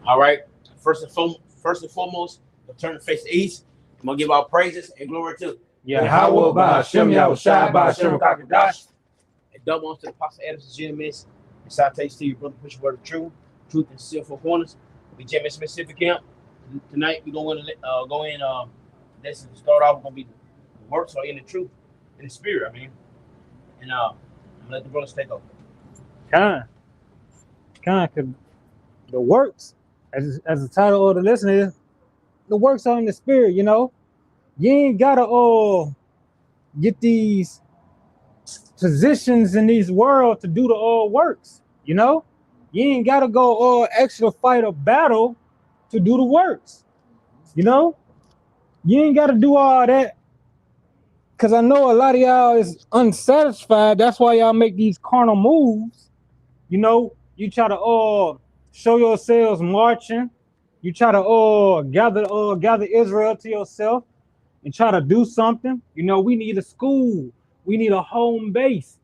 All right. First and foremost, we'll turn the face east. I'm gonna give our praises and glory to Yahweh Ba'Shem Yahushai Ba'Shem Kakadash. and double on to the Apostle Adams and GMS. And Saute to your brother, push the word of truth and seal four corners. We GMS Mississippi Camp. Tonight we're going to go in. This is to start off. We're gonna be the works are in the truth, in the spirit. I mean, and I'm gonna let the brothers take over. Kind, cause the works, as the title of the lesson is, the works are in the spirit. You know, you ain't gotta get these positions in these world to do the works. You know, you ain't gotta go extra fight a battle to do the works. You know, you ain't gotta do all that. Cause I know a lot of y'all is unsatisfied. That's why y'all make these carnal moves. You know, you try to show yourselves marching. You try to gather Israel to yourself and try to do something. You know, we need a school. We need a home base.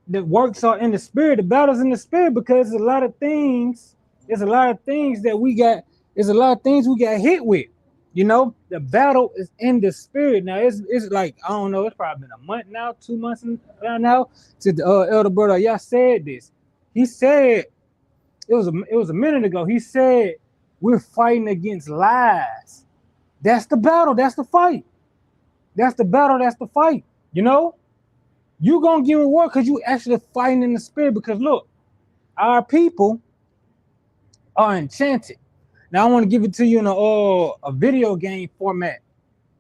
The works are in the spirit. The battle's in the spirit because there's a lot of things. There's a lot of things that we got. There's a lot of things we got hit with. You know, the battle is in the spirit. Now it's like, I don't know, it's probably been a month now, 2 months now since the elder brother y'all said this. He said it was a minute ago. He said we're fighting against lies. That's the battle. That's the fight. That's the battle. That's the fight. You know, you gonna give it work because you actually fighting in the spirit. Because look, our people are enchanted. Now I want to give it to you in a video game format.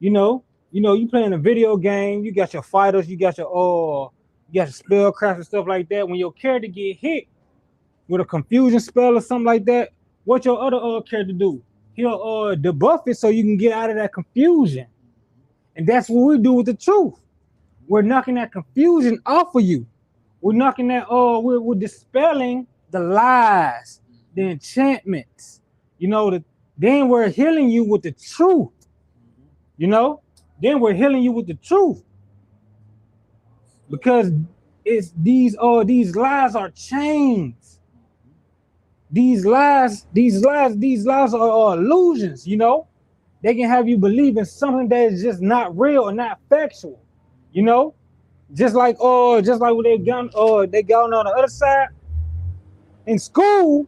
You know, you playing a video game. You got your fighters. You got your spellcraft and stuff like that. When your character get hit with a confusion spell or something like that, what your other character do? He'll debuff it so you can get out of that confusion. And that's what we do with the truth. We're knocking that confusion off of you. We're knocking that we're dispelling the lies, the enchantments. You know, then we're healing you with the truth. You know, then we're healing you with the truth. Because it's these lies are chains. These lies are illusions, you know. They can have you believe in something that is just not real and not factual. You know, just like when they got on the other side. In school,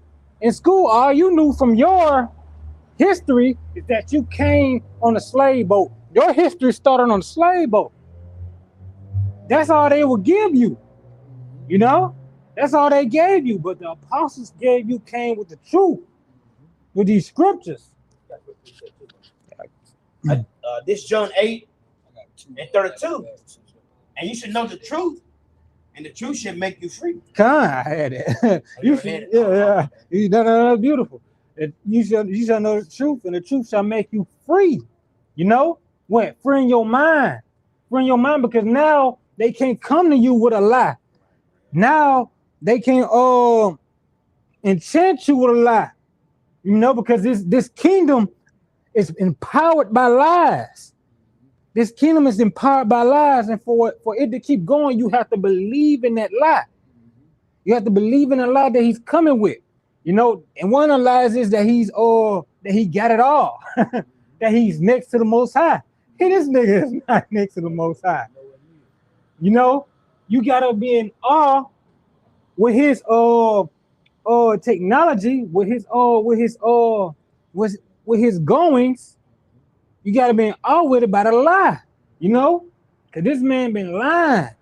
all you knew from your history is that you came on a slave boat. Your history started on a slave boat. That's all they would give you. You know? That's all they gave you. But the apostles came with the truth, with these scriptures. This John 8 and 32. And you should know the truth. And the truth should make you free. I had it. That's beautiful. You shall know the truth, and the truth shall make you free. You know what? Free in your mind. Free in your mind, because now they can't come to you with a lie. Now they can't enchant you with a lie. You know, because this kingdom is empowered by lies. This kingdom is empowered by lies, and for it to keep going, you have to believe in that lie. You have to believe in the lie that he's coming with. You know, and one of the lies is that he got it all, that he's next to the Most High. Hey, this nigga is not next to the Most High. You know, you gotta be in awe with his technology, with his goings. You gotta be in awe with it by the lie, you know, cause this man been lying,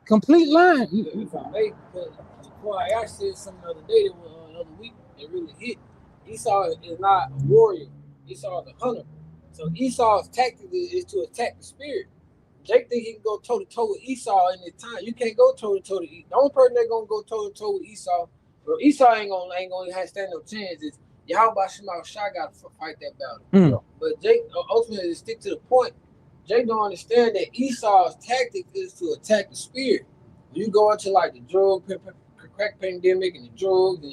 complete lying. Before I said something the other day, the other week, that really hit. Esau is not a warrior. Esau is a hunter. So Esau's tactic is to attack the spirit. Jake think he can go toe to toe with Esau in this time. You can't go toe to toe to Esau. The only person that's gonna go toe to toe with Esau, or Esau ain't gonna have stand no chance, is Yahweh Shema Shai got to fight that battle. But Jake ultimately to stick to the point. Jake don't understand that Esau's tactic is to attack the spirit. When you go into like the drug crack pandemic and the drugs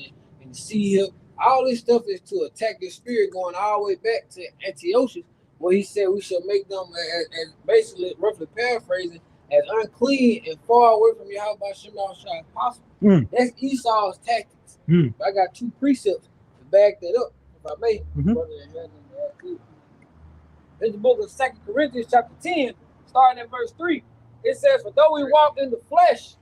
and the sea, all this stuff is to attack the spirit, going all the way back to Antiochus, where he said we should make them, as basically roughly paraphrasing, as unclean and far away from Yahweh Shema Shai as possible. That's Esau's tactics. I got two precepts back that up, if I may. Mhm. Brother, that had nothing to add to it. In the book of 2 Corinthians chapter 10, starting at verse 3, it says, "For though we walk in the flesh,"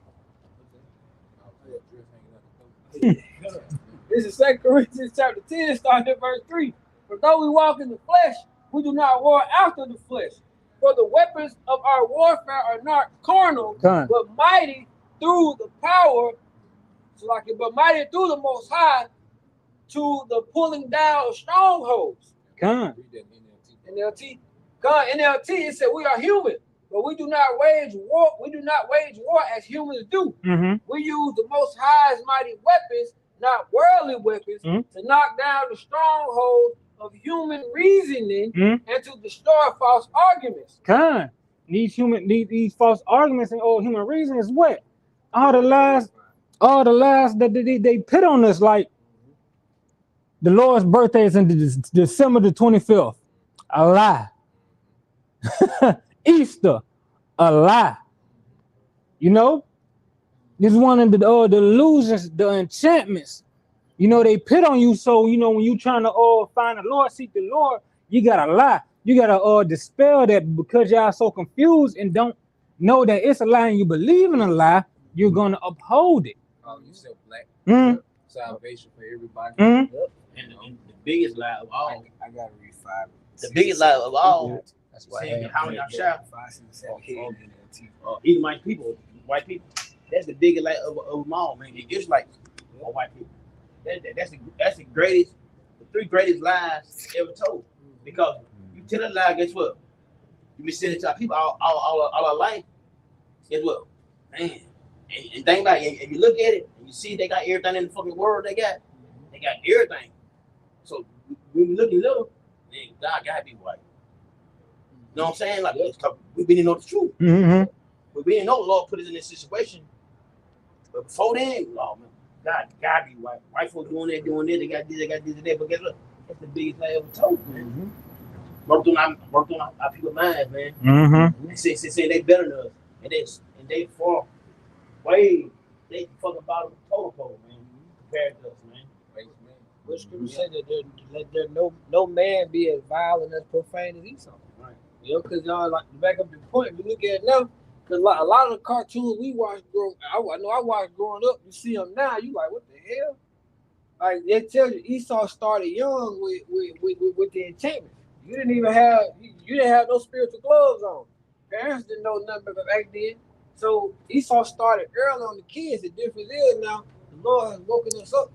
this is 2 Corinthians chapter 10, starting at verse 3. "For though we walk in the flesh, we do not war after the flesh. For the weapons of our warfare are not carnal, Con. but mighty through the power, but mighty through the Most High to the pulling down of strongholds." Con. NLT. God, NLT, it said we are human, but we do not wage war. We do not wage war as humans do. Mm-hmm. We use the Most High's mighty weapons, not worldly weapons, to knock down the strongholds of human reasoning and to destroy false arguments. Con. These false arguments and all human reason is what? All the lies that they put on us, like the Lord's birthday is in December the 25th. A lie. Easter, a lie. You know, this one of the illusions, the enchantments. You know, they put on you, so you know when you trying to find the Lord, seek the Lord, you gotta lie. You gotta dispel that because y'all so confused and don't know that it's a lie and you believe in a lie, you're gonna uphold it. Oh, you said black. Salvation for everybody. And the biggest lie of all. I gotta read 5. The biggest lie of all. That's Saying how y'all shout. Even white people. That's the biggest lie of them all, man. It's like white people. That's the greatest, the 3 greatest lies ever told. Because you tell a lie, guess what? You been saying it to our people all our life. Guess what? Man. And think about it, if you look at it and you see they got everything in the fucking world they got everything. So when we look at little, man, God gotta be white. You know what I'm saying? Like we didn't know the truth. But we didn't know the Lord put us in this situation. But before then, oh man, God gotta be white. White folks doing that, they got this, and that. But guess what? That's the biggest lie ever told, man. Worked on our people's minds, man. And say they better than us. And they fall way, they fucking bottom total pole, man. Compared to us, man. What scripture say that let there no man be as vile and as profane as Esau. Right. You know, because y'all like to back up the point, we look at it now, because a lot of the cartoons we watched I watched growing up, you see them now, you like, what the hell? Like they tell you Esau started young with the enchantment. You didn't have no spiritual gloves on. Parents didn't know nothing about back then. So Esau started early on the kids. The difference is now the Lord has woken us up.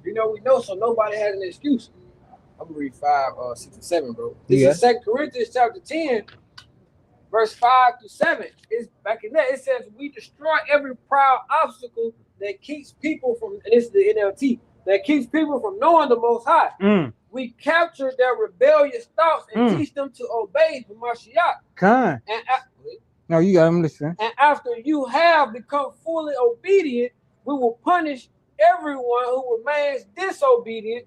You know, we know, so nobody has an excuse. I'm gonna read 5, 6, and 7, bro. This is 2 Corinthians chapter 10, verse 5 to 7. It's back in there. It says, "We destroy every proud obstacle that keeps people from," and this is the NLT, "that keeps people from knowing the Most High. We capture their rebellious thoughts and teach them to obey the Mashiach." No, you got him listening. "And after you have become fully obedient, we will punish everyone who remains disobedient."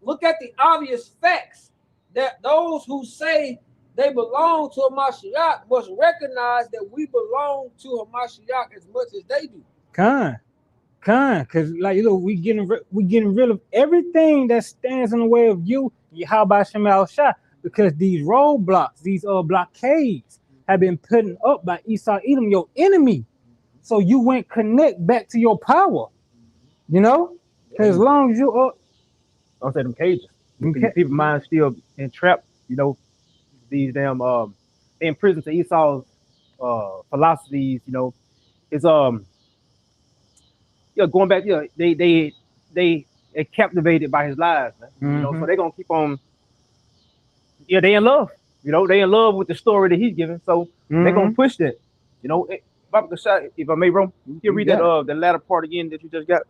Look at the obvious facts that those who say they belong to a Mashiach must recognize that we belong to a Mashiach as much as they do. Because like you know, we getting rid of everything that stands in the way of you, Yahweh Shem Shah, because these roadblocks, these blockades have been put up by Esau Edom, your enemy. So you won't connect back to your power, you know? Because as long as you I'll say them cages. People's minds still entrapped, you know, these damn in prison to Esau's philosophies, you know. It's going back, they captivated by his lies, man. You know, so they're gonna keep on, they in love, you know, they in love with the story that he's giving, so they're gonna push that, you know. If I may, bro, you read that the latter part again that you just got.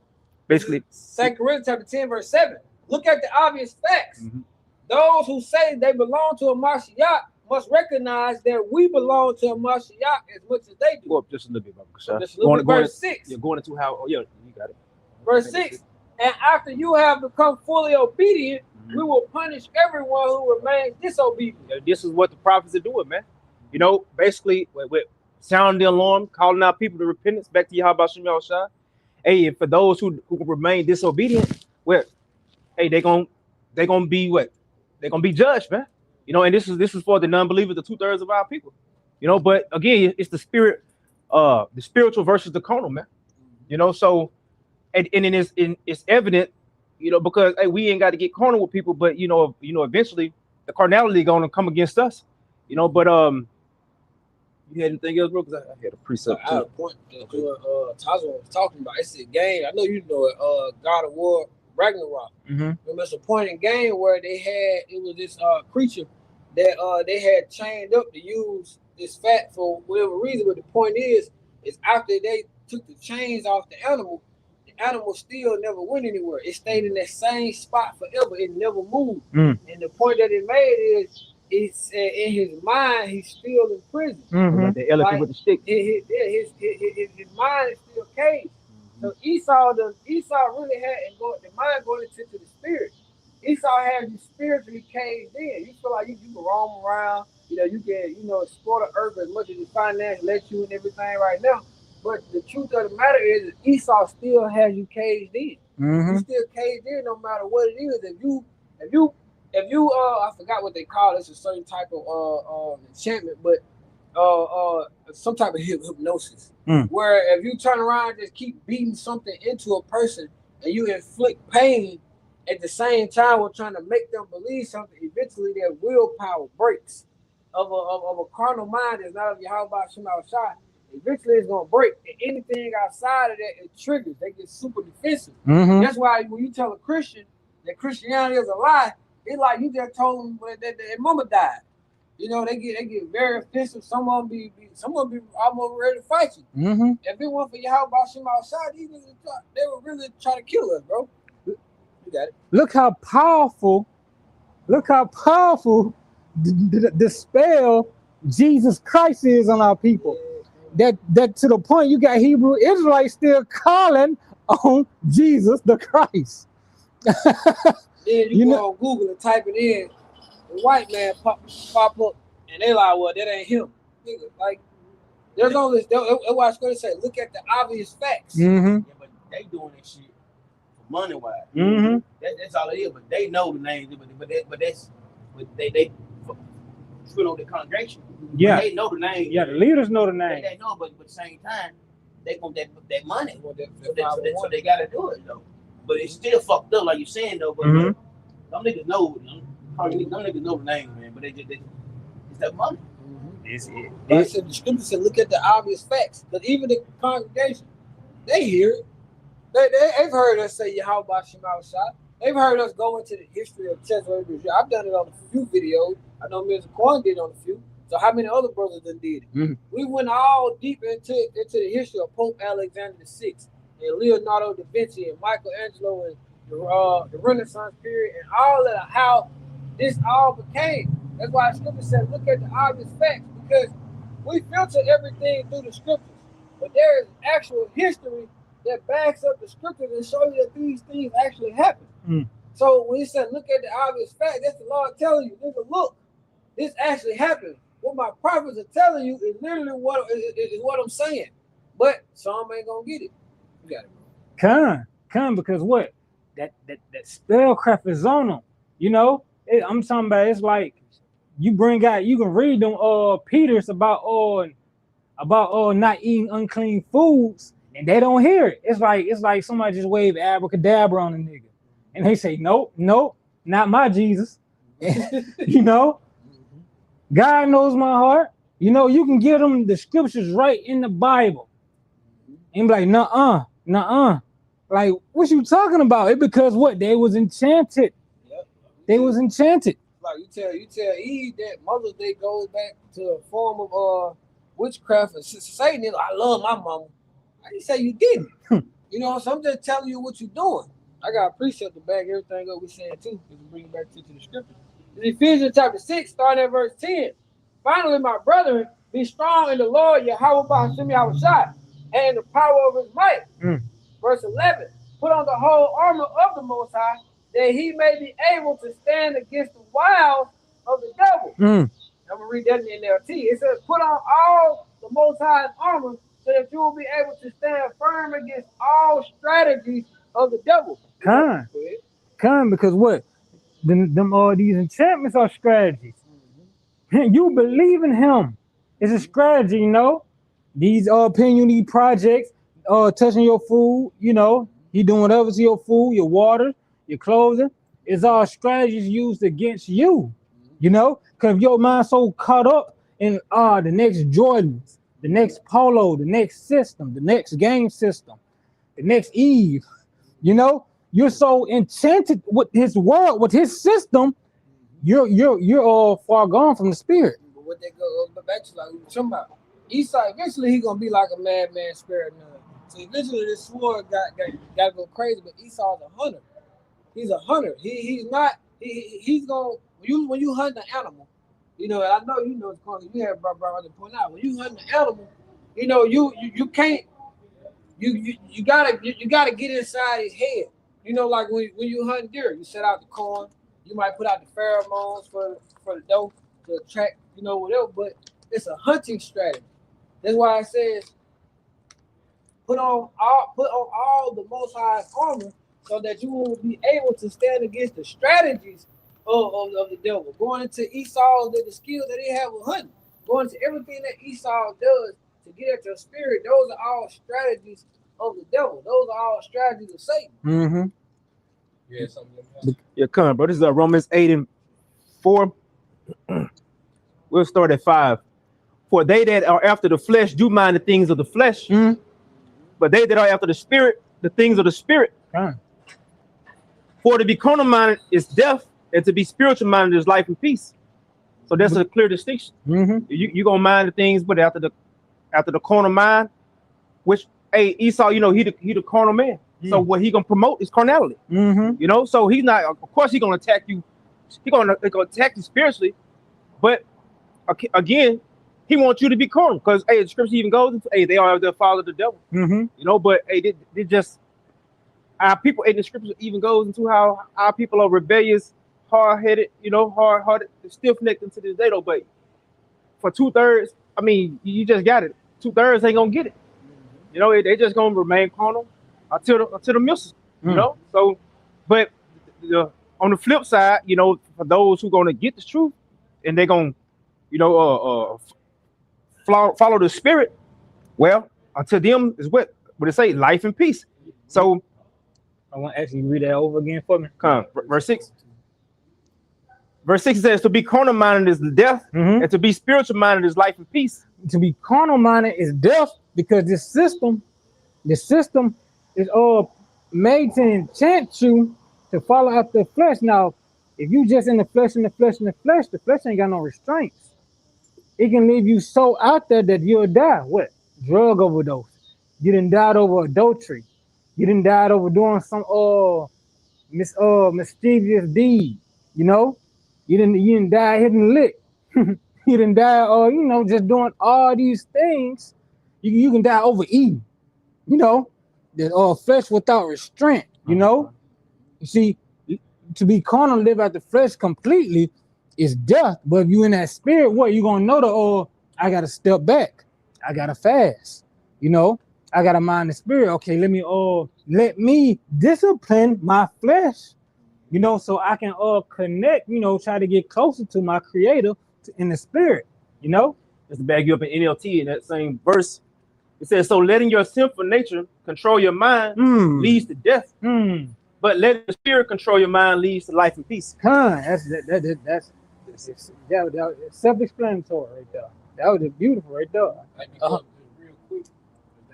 Basically, 2 Corinthians chapter 10, verse 7. Look at the obvious facts. Those who say they belong to a Mashiach must recognize that we belong to a Mashiach as much as they do. Go up just a little bit, bro. Just a little bit. Verse 6. You're going into how? Oh yeah, you got it. Verse 6. "And after you have become fully obedient, we will punish everyone who remains disobedient." This is what the prophets are doing, man. You know, basically, with sounding the alarm, calling out people to repentance, back to Yahweh Shem Shah. hey, for those who remain disobedient, well, hey, they're gonna be what? They're gonna be judged, man. You know, and this is for the non-believers, the 2/3 of our people. You know, but again, it's the spiritual versus the carnal, man. You know, so and it's evident, you know, because hey, we ain't got to get carnal with people, but you know, eventually the carnality gonna come against us. You know, but you had anything else, bro? Because I had a precept. I had a point that Tazo was talking about. It's a game. I know you know it. God of War Ragnarok. Mm-hmm. Remember, it's a point in game where it was this creature that they had chained up to use this fat for whatever reason. But the point is after they took the chains off the animal still never went anywhere. It stayed in that same spot forever. It never moved. And the point that it made is, it's in his mind, he's still in prison. Like the elephant with the stick. His mind is still caged. So Esau really had, and the mind going into the spirit. Esau has you spiritually caged in. You feel like you can roam around, you can, explore the earth as much as the finance let you and everything right now. But the truth of the matter is Esau still has you caged in. You still caged in no matter what it is. If you I forgot what they call it. It's a certain type of enchantment, but some type of hypnosis. Where if you turn around and just keep beating something into a person and you inflict pain at the same time while trying to make them believe something, eventually their willpower breaks. Of a carnal mind is not of Yahweh Shem outside. Eventually it's gonna break. And anything outside of that, it triggers. They get super defensive. That's why when you tell a Christian that Christianity is a lie, it's like you just told them that their mama died. You know, they get very offensive. Some of them be almost ready to fight you. If it weren't for Yahweh Shem outside, they would really try to kill us, bro. You got it. Look how powerful the spell Jesus Christ is on our people. That to the point you got Hebrew Israelites still calling on Jesus the Christ. Then you go on Google and type it in, the white man pop up, and they like, well, that ain't him. Nigga, like, there's only, that's what I was going to say, look at the obvious facts. Yeah, but they doing that shit for money wise. That's all it is. But they know the names. But they you know the congregation. Yeah, but they know the name. Yeah, the leaders know the name. They know, but at the same time, they want that money. So they gotta do it though. But it's still fucked up, like you're saying though. But them niggas know. Them niggas know the name, man. But it's that money. I said the scripture said, look at the obvious facts. Because even the congregation, they hear it. They've heard us say Yahweh Shem outside. They've heard us go into the history of Chesed Israel. I've done it on a few videos. I know Mr. Quan did on a few. So how many other brothers done did it? We went all deep into the history of Pope Alexander VI and Leonardo da Vinci and Michelangelo and the Renaissance period and all of how this all became. That's why the scripture said, look at the obvious facts, because we filter everything through the scriptures. But there is actual history that backs up the scriptures and show you that these things actually happen. So when he said, look at the obvious fact, that's the Lord telling you, nigga, look, this actually happened. What my prophets are telling you is literally what I'm saying. But some ain't gonna get it. You got it. Come, because what? That spellcraft is on them. You know? I'm talking about, it's like you bring out, you can read them Peters about not eating unclean foods, and they don't hear it. It's like somebody just wave abracadabra on a nigga. And they say, nope, not my Jesus. You know? God knows my heart. You know, you can give them the scriptures right in the Bible. And be like, nuh-uh. Like, what you talking about? It because what? They was enchanted. Yep. They was enchanted. Like you tell Eve that Mother's Day goes back to a form of witchcraft and Satan. I love my mama. I didn't say you didn't. You know, so I'm just telling you what you're doing. I got a precept to back everything up we're saying too, because we bring it back to the scripture. In Ephesians chapter 6, starting at verse 10. Finally, my brethren, be strong in the Lord, Yahweh B'Hashem Yahushua, and in the power of his might. Verse 11. Put on the whole armor of the Most High, that he may be able to stand against the wiles of the devil. I'm going to read that in the NLT. It says, put on all the Most High's armor, so that you will be able to stand firm against all strategies of the devil. Con, because what? Them all these enchantments are strategies. You believe in him. It's a strategy, you know. These opinion projects, touching your food, you know, he doing whatever to your food, your water, your clothing. It's all strategies used against you, you know, because your mind so caught up in the next Jordans, the next Polo, the next system, the next game system, the next Eve, you know, you're so enchanted with his world, with his system, you're all far gone from the spirit. But what they go back to, like we were talking about, Esau eventually he gonna be like a madman sparing none. So eventually this sword got to go crazy. But Esau's a hunter. He's a hunter. He's not. He's gonna when you hunt an animal, you know. And I know you know it's corner. You have brother point out when you hunt an animal, you know you can't. You gotta get inside his head. You know, like when you hunt deer, you set out the corn. You might put out the pheromones for the doe to attract, you know, whatever. But it's a hunting strategy. That's why it says put on all the Most High's armor so that you will be able to stand against the strategies of the devil. Going into Esau, the skill that they have with hunting, going to everything that Esau does to get at your spirit. Those are all strategies of the devil. Those are all strategies of Satan. Mm-hmm. Yeah, something. Yeah, come on, bro. This is Romans 8:4. We'll start at 5. For they that are after the flesh do mind the things of the flesh, but they that are after the spirit, the things of the spirit. For to be carnal minded is death, and to be spiritual minded is life and peace. So that's a clear distinction. You gonna mind the things, but after the carnal mind, which Esau, you know, he the carnal man. So what he gonna promote is carnality. You know, so he's not. Of course, he's gonna attack you. He's gonna attack you spiritually, but again, he wants you to be carnal because the scripture even goes into they are the father of the devil. You know, but they just our people. The scripture even goes into how our people are rebellious, hard-headed. You know, hard-hearted, stiff-necked into this day. Though, but for 2/3, I mean, you just got it. 2/3 ain't gonna get it. You know, they just gonna remain carnal until the missiles, you know. So, but on the flip side, you know, for those who gonna get the truth and they're gonna, you know, follow the spirit, well, unto them is what it say, life and peace. So, I want to actually read that over again for me. Come on, verse 6. Verse 6 says, "To be carnal minded is death, and to be spiritual minded is life and peace." To be carnal minded is death because this system is all made to enchant you to follow after the flesh. Now, if you just in the flesh, the flesh ain't got no restraints. It can leave you so out there that you'll die. What? Drug overdose. You done died over adultery. You done died over doing some mischievous deed. You know, you didn't die hitting lick. You done die, you know, just doing all these things. You can die overeating. You know, the flesh without restraint. You know, you see, to be carnal, live out the flesh completely is death. But if you in that spirit, what you gonna know? I gotta step back. I gotta fast. You know, I gotta mind the spirit. Okay, let me discipline my flesh. You know, so I can connect. You know, try to get closer to my Creator in the spirit. You know, just to bag you up in NLT in that same verse. It says, "So letting your sinful nature control your mind leads to death, but letting the spirit control your mind leads to life and peace." That's self-explanatory right there. That was beautiful right there. Real quick, to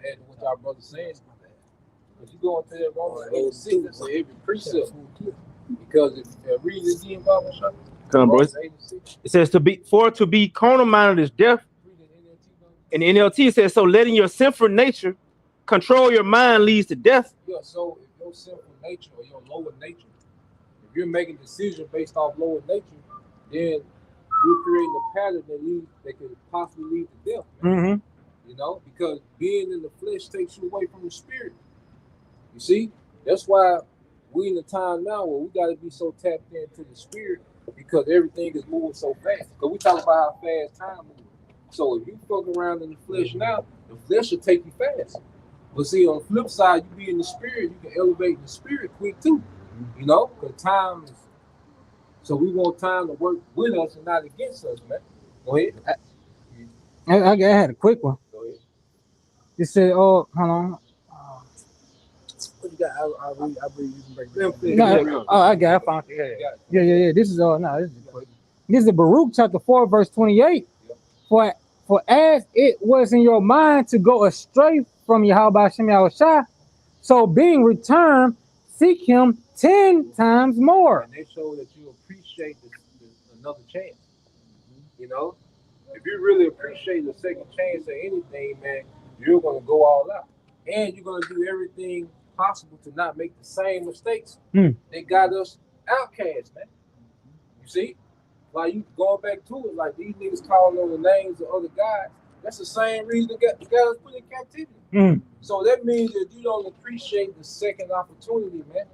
add to what our brother says, if you go into that Romans 8:6, that's every precept. Because if read it again, Bible shop. Come on, boys. It says to be carnal minded is death. In the NLT, it says, "So letting your sinful nature control your mind leads to death." Yeah, so if your sinful nature or your lower nature, if you're making decisions based off lower nature, then you're creating a pattern that could possibly lead to death. You know, because being in the flesh takes you away from the spirit. You see, that's why we in a time now where we got to be so tapped into the spirit because everything is moving so fast. Because we talk about how fast time moves. So if you fuck around in the flesh now, the flesh will take you fast. But see, on the flip side, you be in the spirit, you can elevate the spirit quick too. You know, because time is. So we want time to work with us and not against us, man. Go ahead. I had a quick one. Go ahead. You said, "Oh, hold on." What you got? I believe you can break it down. No, oh, I got it. I found it. Yeah. This is no, this is quick. This is Baruch chapter 4, verse 28. For as it was in your mind to go astray from Yahweh Hashem Yahushua, so being returned, seek him 10 times more. And they show that you appreciate another chance. You know, if you really appreciate the second chance or anything, man, you're gonna go all out, and you're gonna do everything possible to not make the same mistakes that got us outcast, man. You see, like you going back to it, like these niggas calling on the names of other guys. That's the same reason that got us put in captivity. So that means that you don't appreciate the second opportunity, man.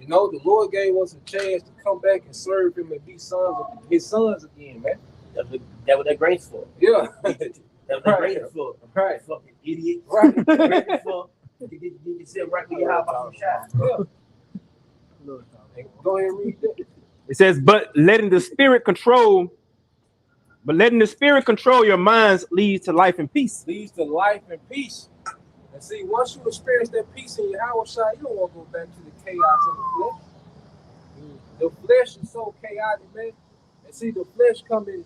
You know, the Lord gave us a chance to come back and serve him and be his sons again, man. That's what that grace for. Yeah. That's what that grace for. Right. Fucking idiot. Right. Grace for. You get yourself right with your house shot. Yeah. Go ahead and read that. It says, but letting the spirit control your minds leads to life and peace. Leads to life and peace. And see, once you experience that peace in your house shot, you don't want to go back to the chaos of the flesh. The flesh is so chaotic, man. And see, the flesh comes in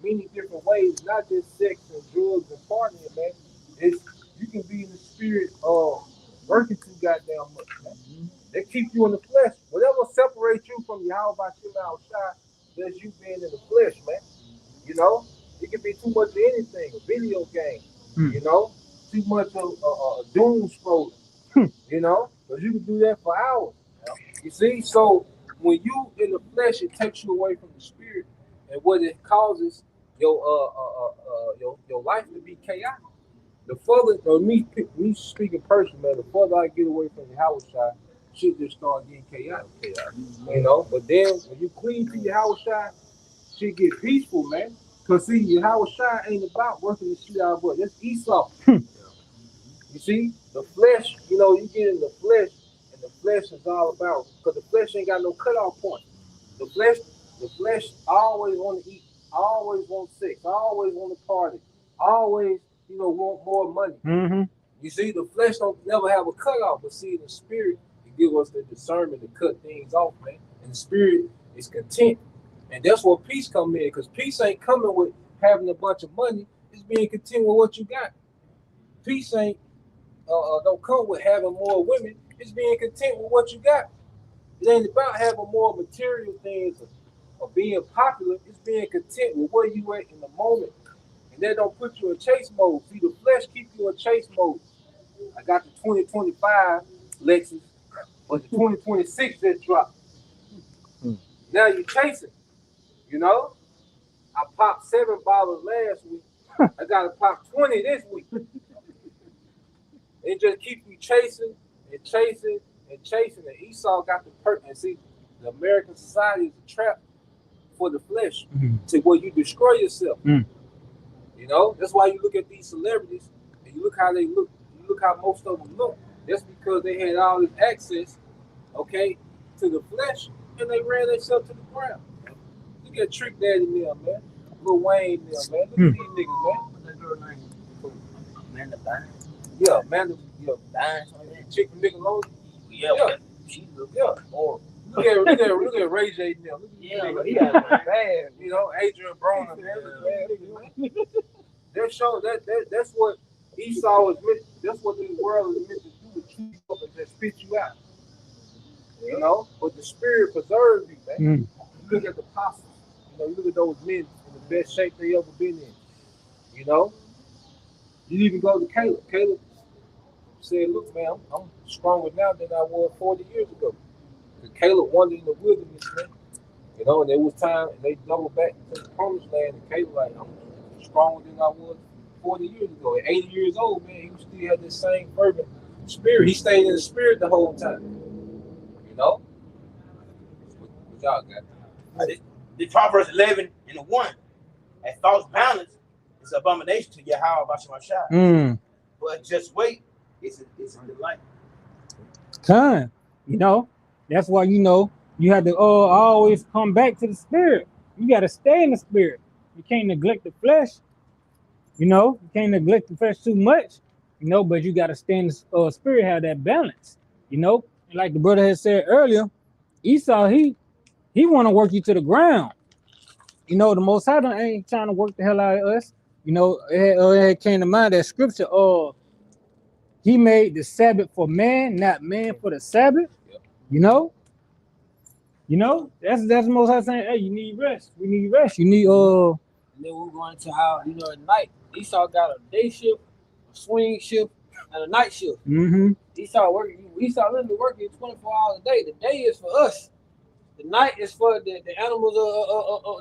many different ways, not just sex and drugs and partying, man. You can be in the spirit of working too goddamn much, man. They keep you in the flesh. Whatever separates you from Yahweh Hashem Yahushua, that's you being in the flesh, man. You know, it can be too much of anything, a video game, you know, too much of doom scrolling, you know, because you can do that for hours. You see, so when you in the flesh, it takes you away from the spirit, and what it causes your life to be chaotic. The further, me speaking personally, man, the further I get away from the house side, shit just start getting chaotic. You know, but then when you clean to your house side, shit get peaceful, man. Cause see, your house side ain't about working the shit out of it. That's Esau. You see, the flesh, you know, you get in the flesh, and the flesh is all about, because the flesh ain't got no cutoff point. The flesh always want to eat, always want sex, always want to party, always, you know, want more money. You see, the flesh don't never have a cutoff, but see, the spirit, it give us the discernment to cut things off, man. And the spirit is content. And that's where peace come in, because peace ain't coming with having a bunch of money, it's being content with what you got. Peace ain't don't come with having more women, it's being content with what you got. It ain't about having more material things or being popular, it's being content with where you at in the moment. And that don't put you in chase mode. See, the flesh keeps you in chase mode. I got the 2025 Lexus, but the 2026 just dropped. Now you're chasing. You know, I popped 7 bottles last week. I got to pop 20 this week. It just keeps you chasing and chasing and chasing. And Esau got the perk. And see, the American society is a trap for the flesh to where you destroy yourself. You know, that's why you look at these celebrities and you look how they look. You look how most of them look. That's because they had all this access, okay, to the flesh, and they ran themselves to the ground. Look at Trick Daddy Mill, man. Lil Wayne Mill, man. Look at these niggas, man. What's that girl name? Amanda Bynes. Yeah, Amanda Bynes. Chick from Nickelodeon. Yeah. She looks horrible. Look at Ray J Mill. Look at Yeah, niggas. he got Bad. You know, Adrian Broner, man. That show that's what Esau is meant. That's what this world is meant to do, to keep you up and just spit you out. You know, but the spirit preserves you, man. You look at the apostles. You know, you look at those men in the best shape they ever been in. You know, you even go to Caleb. Caleb said, "Look, man, I'm stronger now than I was 40 years ago." And Caleb wandered in the wilderness, man. You know, and there was time, and they doubled back to the promised land. And Caleb, like, I'm stronger than I was 40 years ago. At 80 years old, man, he still had this same fervent spirit. He stayed in the spirit the whole time. You know, what y'all got? The Proverbs 11 and 1. At false balance is It's an abomination to Yahweh Bashemashah. But just wait, it's a delight. Kind, you know, that's why you have to always come back to the spirit. You got to stay in the spirit. You can't neglect the flesh. You can't neglect the flesh too much. But you got to stay in the spirit, have that balance. And like the brother had said earlier, Esau he want to work you to the ground. The Most High ain't trying to work the hell out of us. It came to mind that scripture. He made the Sabbath for man, not man for the Sabbath. That's the Most High saying, hey, you need rest. We need rest. You need And then we're going to how at night Esau got a day shift, a swing shift, and a night shift. Esau literally working 24 hours a day. The day is for us. The night is for the animals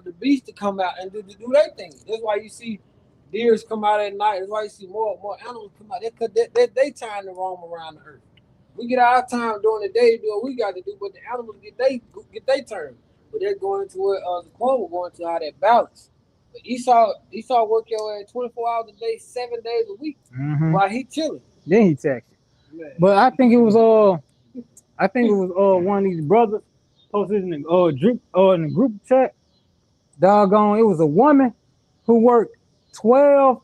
the beasts to come out and do their thing. That's why you see deers come out at night. That's why you see more animals come out. They time to roam around the earth. We get our time during the day to do what we got to do, but the animals get their turn. But they're going to what the quote we're going to how that balance. But Esau work your ass 24 hours a day, 7 days a week, while he chilling. Then he taxed it. But I think it was one of these brothers posted in the group chat. Doggone, it was a woman who worked 2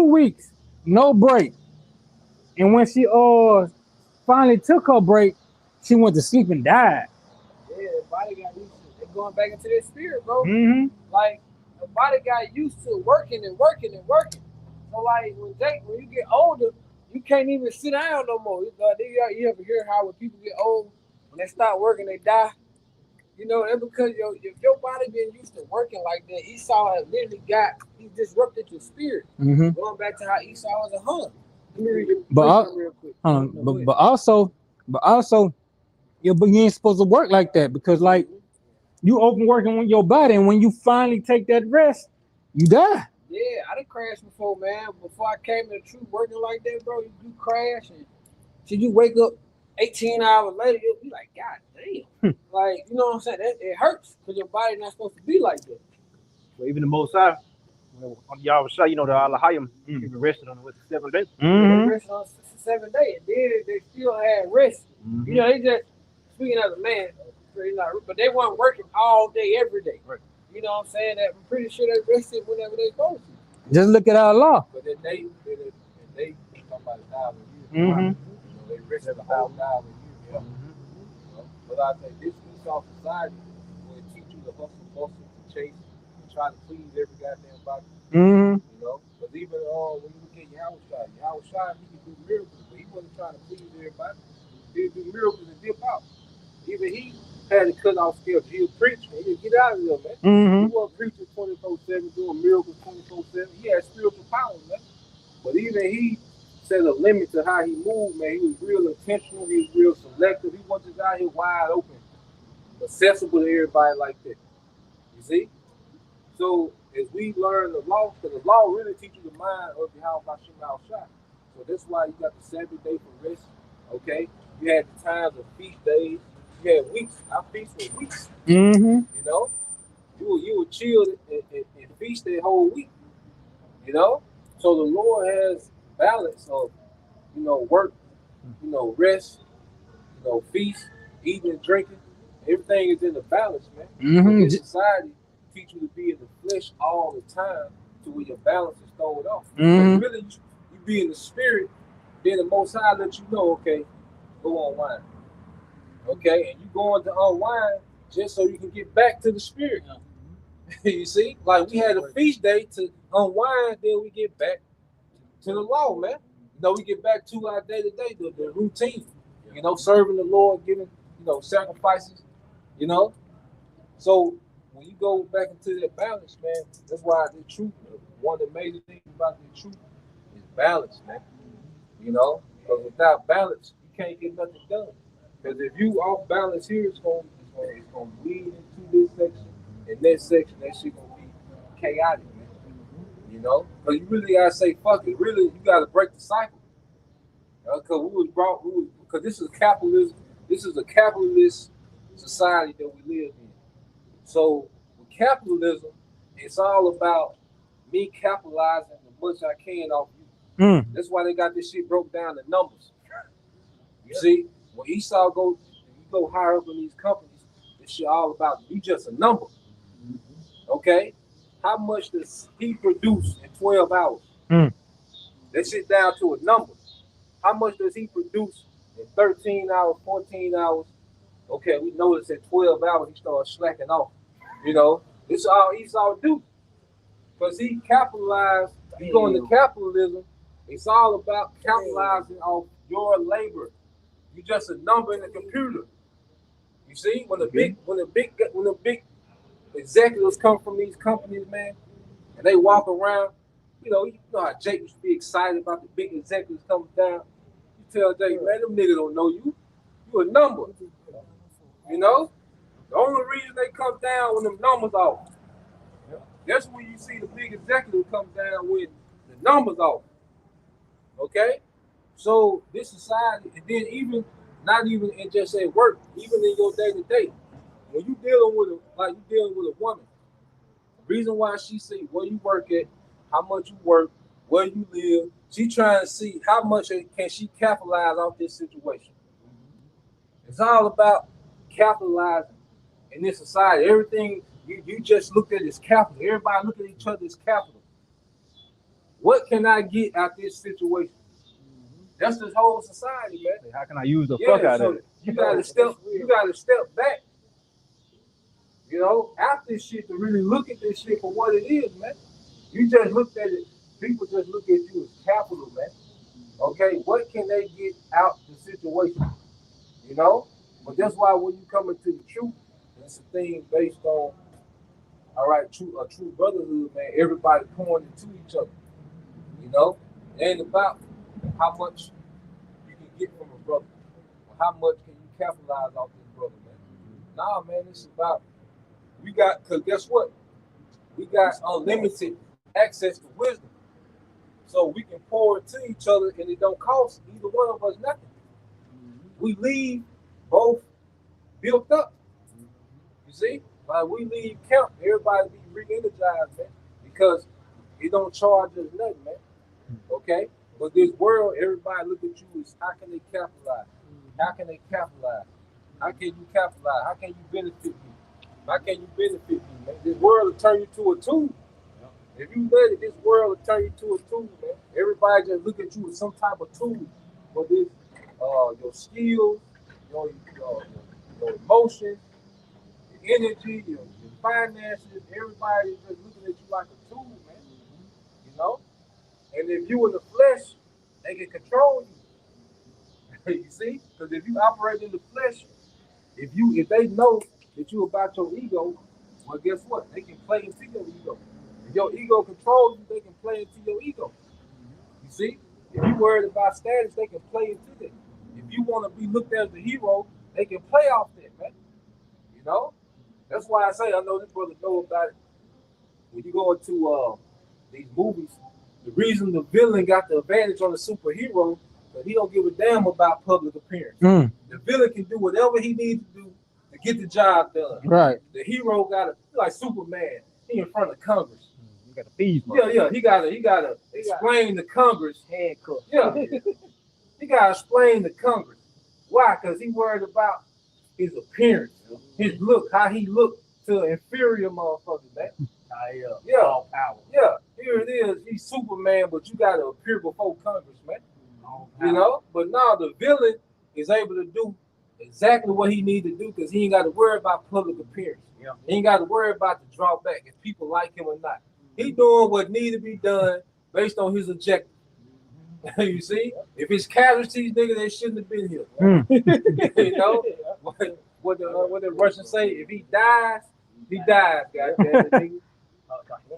weeks, no break. And when she finally took her break, she went to sleep and died. Yeah, the body got used to it. They're going back into their spirit, bro. Like the body got used to working and working and working. So like when you get older, you can't even sit down no more. You ever hear how when people get old, when they start working, they die? That's because your body been used to working like that. Esau has literally he disrupted your spirit. Going back to how Esau was a hunter. Let me read it real quick. But also, you ain't supposed to work like that because like you open working with your body, and when you finally take that rest, you die. Yeah, I done crashed before, man. Before I came to the truth working like that, bro, you crash and you wake up 18 hours later, you'll be like, God damn. Like, you know what I'm saying? It hurts because your body not supposed to be like that. Well, even the Most High, on Yahweh Shai, the Alahayim, even rested on the 7th day. They rested on the 7th day, and then they still had rest. They just, speaking as a man, but they weren't working all day, every day. Right. You know what I'm saying? That I'm pretty sure they rested whenever they supposed to. Just look at our law. But then they talking about 1,000 years. They rested 1,000 years. But I think this Esau society will teach you to hustle, to chase, and try to please every goddamn body. Because even when you look at Yahweh Shai, he can do miracles, but he wasn't trying to please everybody. He would do miracles and dip out. Even he had to cut off scales. He'll preach and he'll get out of there, man. He wasn't preaching 24/7, doing miracles 24/7. He had spiritual powers, man. But even he set a limit to how he moved, man. He was real intentional. He was real selective. He wasn't just out here wide open, accessible to everybody like that. You see? So as we learn the law, because the law really teaches the mind of Yahweh Shai. So that's why you got the Sabbath day for rest. Okay? You had the times of feast days. You had weeks. Our feasts were weeks. You would chill and feast that whole week. So the Lord has balance of, work, rest, feast, eating and drinking. Everything is in the balance, man. This society teach you to be in the flesh all the time to where your balance is thrown off. Really, you be in the spirit, then the Most High let you know, okay, go unwind. Okay, and you going to unwind just so you can get back to the spirit. You see, like we had a feast day to unwind, then we get back to the law, man. We get back to our day to day, the routine. Serving the Lord, giving sacrifices. So when you go back into that balance, man, that's why the truth. One of the major things about the truth is balance, man. Because without balance, you can't get nothing done. Because if you off balance here, it's gonna bleed into this section and that section. That shit gonna be chaotic, man. Because you really gotta say fuck it. Really, you gotta break the cycle. Because this is capitalism. This is a capitalist society that we live in. So with capitalism, it's all about me capitalizing the much I can off you. Mm. That's why they got this shit broke down to numbers. You see, when Esau go higher up in these companies, this shit all about you just a number. Okay? How much does he produce in 12 hours? Mm. Let's sit down to a number. How much does he produce in 13 hours, 14 hours? Okay, we notice at 12 hours he starts slacking off. You know, this is all Esau do. Because he capitalized, he going to capitalism. It's all about capitalizing off your labor. You just a number in the computer. You see, when the big executives come from these companies, man, and they walk around, you know how Jake used to be excited about the big executives coming down. You tell Jake, man, them niggas don't know you. You a number. You know? The only reason they come down when them numbers off. That's when you see the big executive come down with the numbers off. Okay? So this society, and then even not even in just at work, even in your day-to-day, when you dealing with a woman, the reason why she see where you work at, how much you work, where you live, she trying to see how much can she capitalize off this situation. It's all about capitalizing in this society. Everything you just looked at as capital. Everybody look at each other as capital. What can I get out this situation? That's this whole society, man. How can I use the fuck out of it? You gotta step back. You know, after this shit to really look at this shit for what it is, man. You just looked at it. People just look at you as capital, man. Okay, what can they get out the situation? You know, but that's why when you come into the truth, it's a thing based on, all right, a true brotherhood, man. Everybody pouring into each other. You know, it ain't about how much you can get from a brother, or how much can you capitalize off this brother, man. Nah, man, it's about because guess what? We got unlimited access to wisdom, so we can pour into each other, and it don't cost either one of us nothing. We leave both built up. You see, like we leave camp, everybody be re-energized, man, because it don't charge us nothing, man. Okay, but this world, everybody look at you as how can they capitalize? How can they capitalize? How can you capitalize? How can you benefit me? How can you benefit me, man? This world will turn you to a tool. If you let it, this world will turn you to a tool, man. Everybody just look at you as some type of tool. But this, your skills, your emotions, your energy, your finances, everybody is just looking at you like a tool, man. You know? And if you in the flesh, they can control you. You see? Because if you operate in the flesh, if they know that you about your ego, well, guess what? They can play into your ego. If your ego controls you, they can play into your ego. You see? If you worried about status, they can play into that. If you want to be looked at as the hero, they can play off that, man. You know? That's why I say, I know this brother know about it. When you go into these movies, the reason the villain got the advantage on the superhero, but he don't give a damn about public appearance. The villain can do whatever he needs to do to get the job done. Right. The hero gotta, like Superman, he in front of Congress. You got to feed. Yeah, he gotta explain to Congress. Handcuffed. Yeah, he gotta explain to Congress. Why? Because he worried about his appearance, his look, how he looked to inferior motherfuckers, man. All power. Yeah, here it is. He's Superman, but you gotta appear before Congress, man. You know, but now the villain is able to do exactly what he needs to do because he ain't got to worry about public appearance. Yeah. He ain't got to worry about the drawback if people like him or not. He doing what need to be done based on his objective. You see, if it's casualties, nigga, they shouldn't have been here. You know what the Russians say? If he dies, he dies. Goddamn, nigga.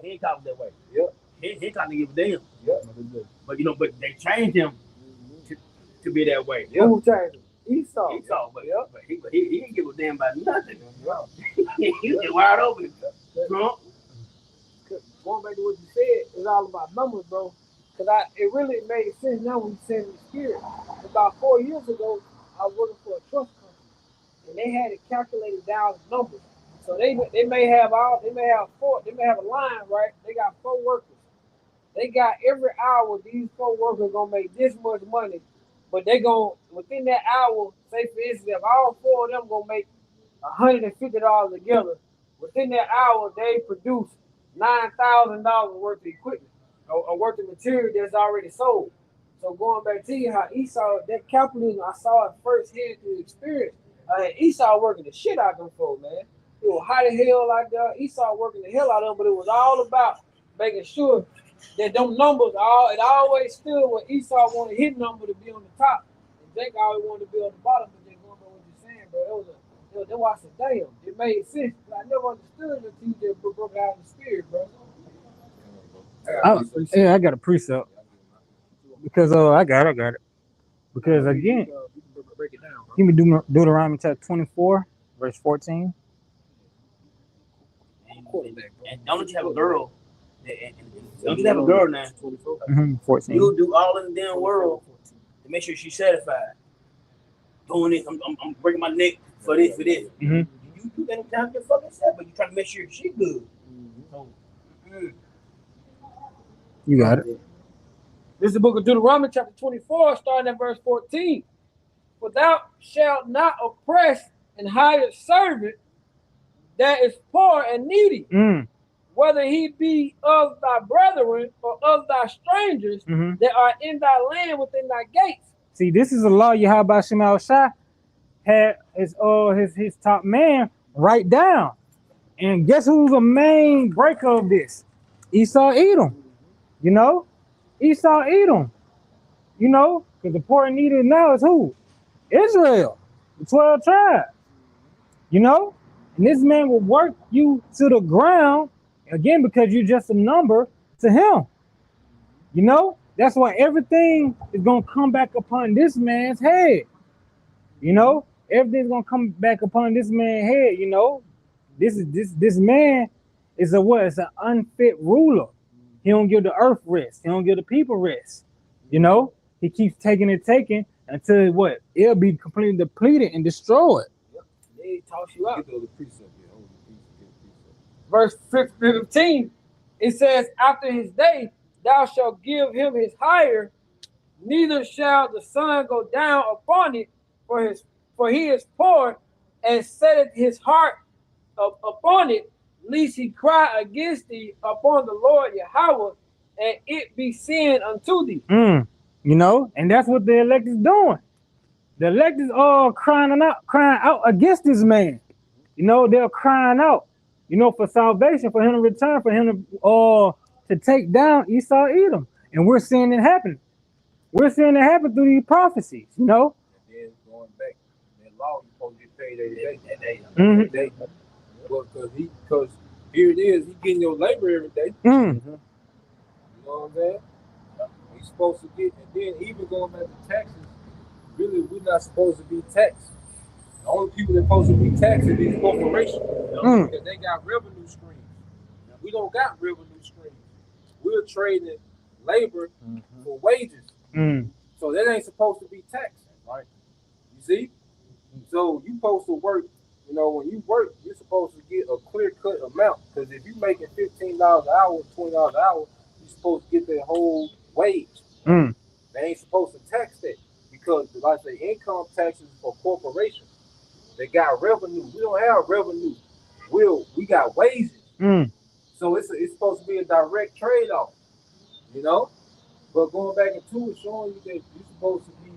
He ain't talking that way. Yep. He ain't trying to give a damn. Yep. But but they changed him to be that way. Yep. Who changed him? Esau. But he didn't give a damn about nothing. He was just wide open. Trump. Going back to what you said, it's all about numbers, bro. Because it really made sense now when you said in the spirit. About 4 years ago, I was working for a trust company, and they had it calculated down to numbers. So they may have a line, right? They got 4 workers. They got every hour these 4 workers gonna make this much money, but they gonna within that hour, say for instance, if all 4 of them gonna make $150 together, within that hour they produce $9,000 worth of equipment or worth of material that's already sold. So going back to you, how Esau, that capitalism, I saw it firsthand through experience. Esau working the shit out of them folks, man. It was hot as hell like that. Esau working the hell out of them, but it was all about making sure that them numbers, it always still when Esau wanted his number to be on the top, and Jake always wanted to be on the bottom. But then going by what you're saying, bro, that was a damn. It made sense, but I never understood it until you just broke it out in the spirit, bro. Yeah, I got a precept because I got it. Because again, Break it down, bro. give me Deuteronomy chapter 24, verse 14. And don't you have a girl? Don't you have a girl now? 14. You do all in the damn world to make sure she's satisfied. Doing this, I'm breaking my neck for this. Mm-hmm. You do that down your fucking self, but you trying to make sure she good. So, You got it. This is the book of Deuteronomy, chapter 24, starting at verse 14. For thou shalt not oppress and hire servant that is poor and needy, whether he be of thy brethren or of thy strangers that are in thy land within thy gates. See, this is a law Yahweh Shema Shai had his top man write down. And guess who's a main breaker of this? Esau Edom. You know? Esau Edom. You know? Because the poor and needy now is who? Israel. The 12 tribes. You know? And this man will work you to the ground, again, because you're just a number to him. You know? That's why everything is going to come back upon this man's head. You know? Everything's going to come back upon this man's head, you know? This man is a what? It's an unfit ruler. He don't give the earth rest. He don't give the people rest. You know? He keeps taking until what? It'll be completely depleted and destroyed. They toss you out. Get the precept here. Verse 15, it says, after his day, thou shalt give him his hire, neither shall the sun go down upon it, for he is poor, and setteth his heart upon it, lest he cry against thee upon the Lord Yahweh, and it be sin unto thee. You know, and that's what the elect is doing. The elect is all crying out against this man. You know, they're crying out, you know, for salvation, for him to return, for him to take down Esau Edom. And we're seeing it happen. We're seeing it happen through these prophecies, you know. And then going back, that law, you're supposed to get paid every day. Well, because here it is, he getting your labor every day. You know what I'm saying? He's supposed to get, and then even going back to taxes, really, we're not supposed to be taxed. The only people that supposed to be taxed are these corporations, because they got revenue streams. Now, we don't got revenue streams. We're trading labor for wages. So that ain't supposed to be taxed, right? You see? So you supposed to work, you know, when you work, you're supposed to get a clear-cut amount. Because if you're making $15 an hour, $20 an hour, you're supposed to get that whole wage. They ain't supposed to tax that. Because, like I say, income taxes for corporations, they got revenue. We don't have revenue. We got wages. So it's supposed to be a direct trade-off, you know? But going back into it, showing you that you're supposed to be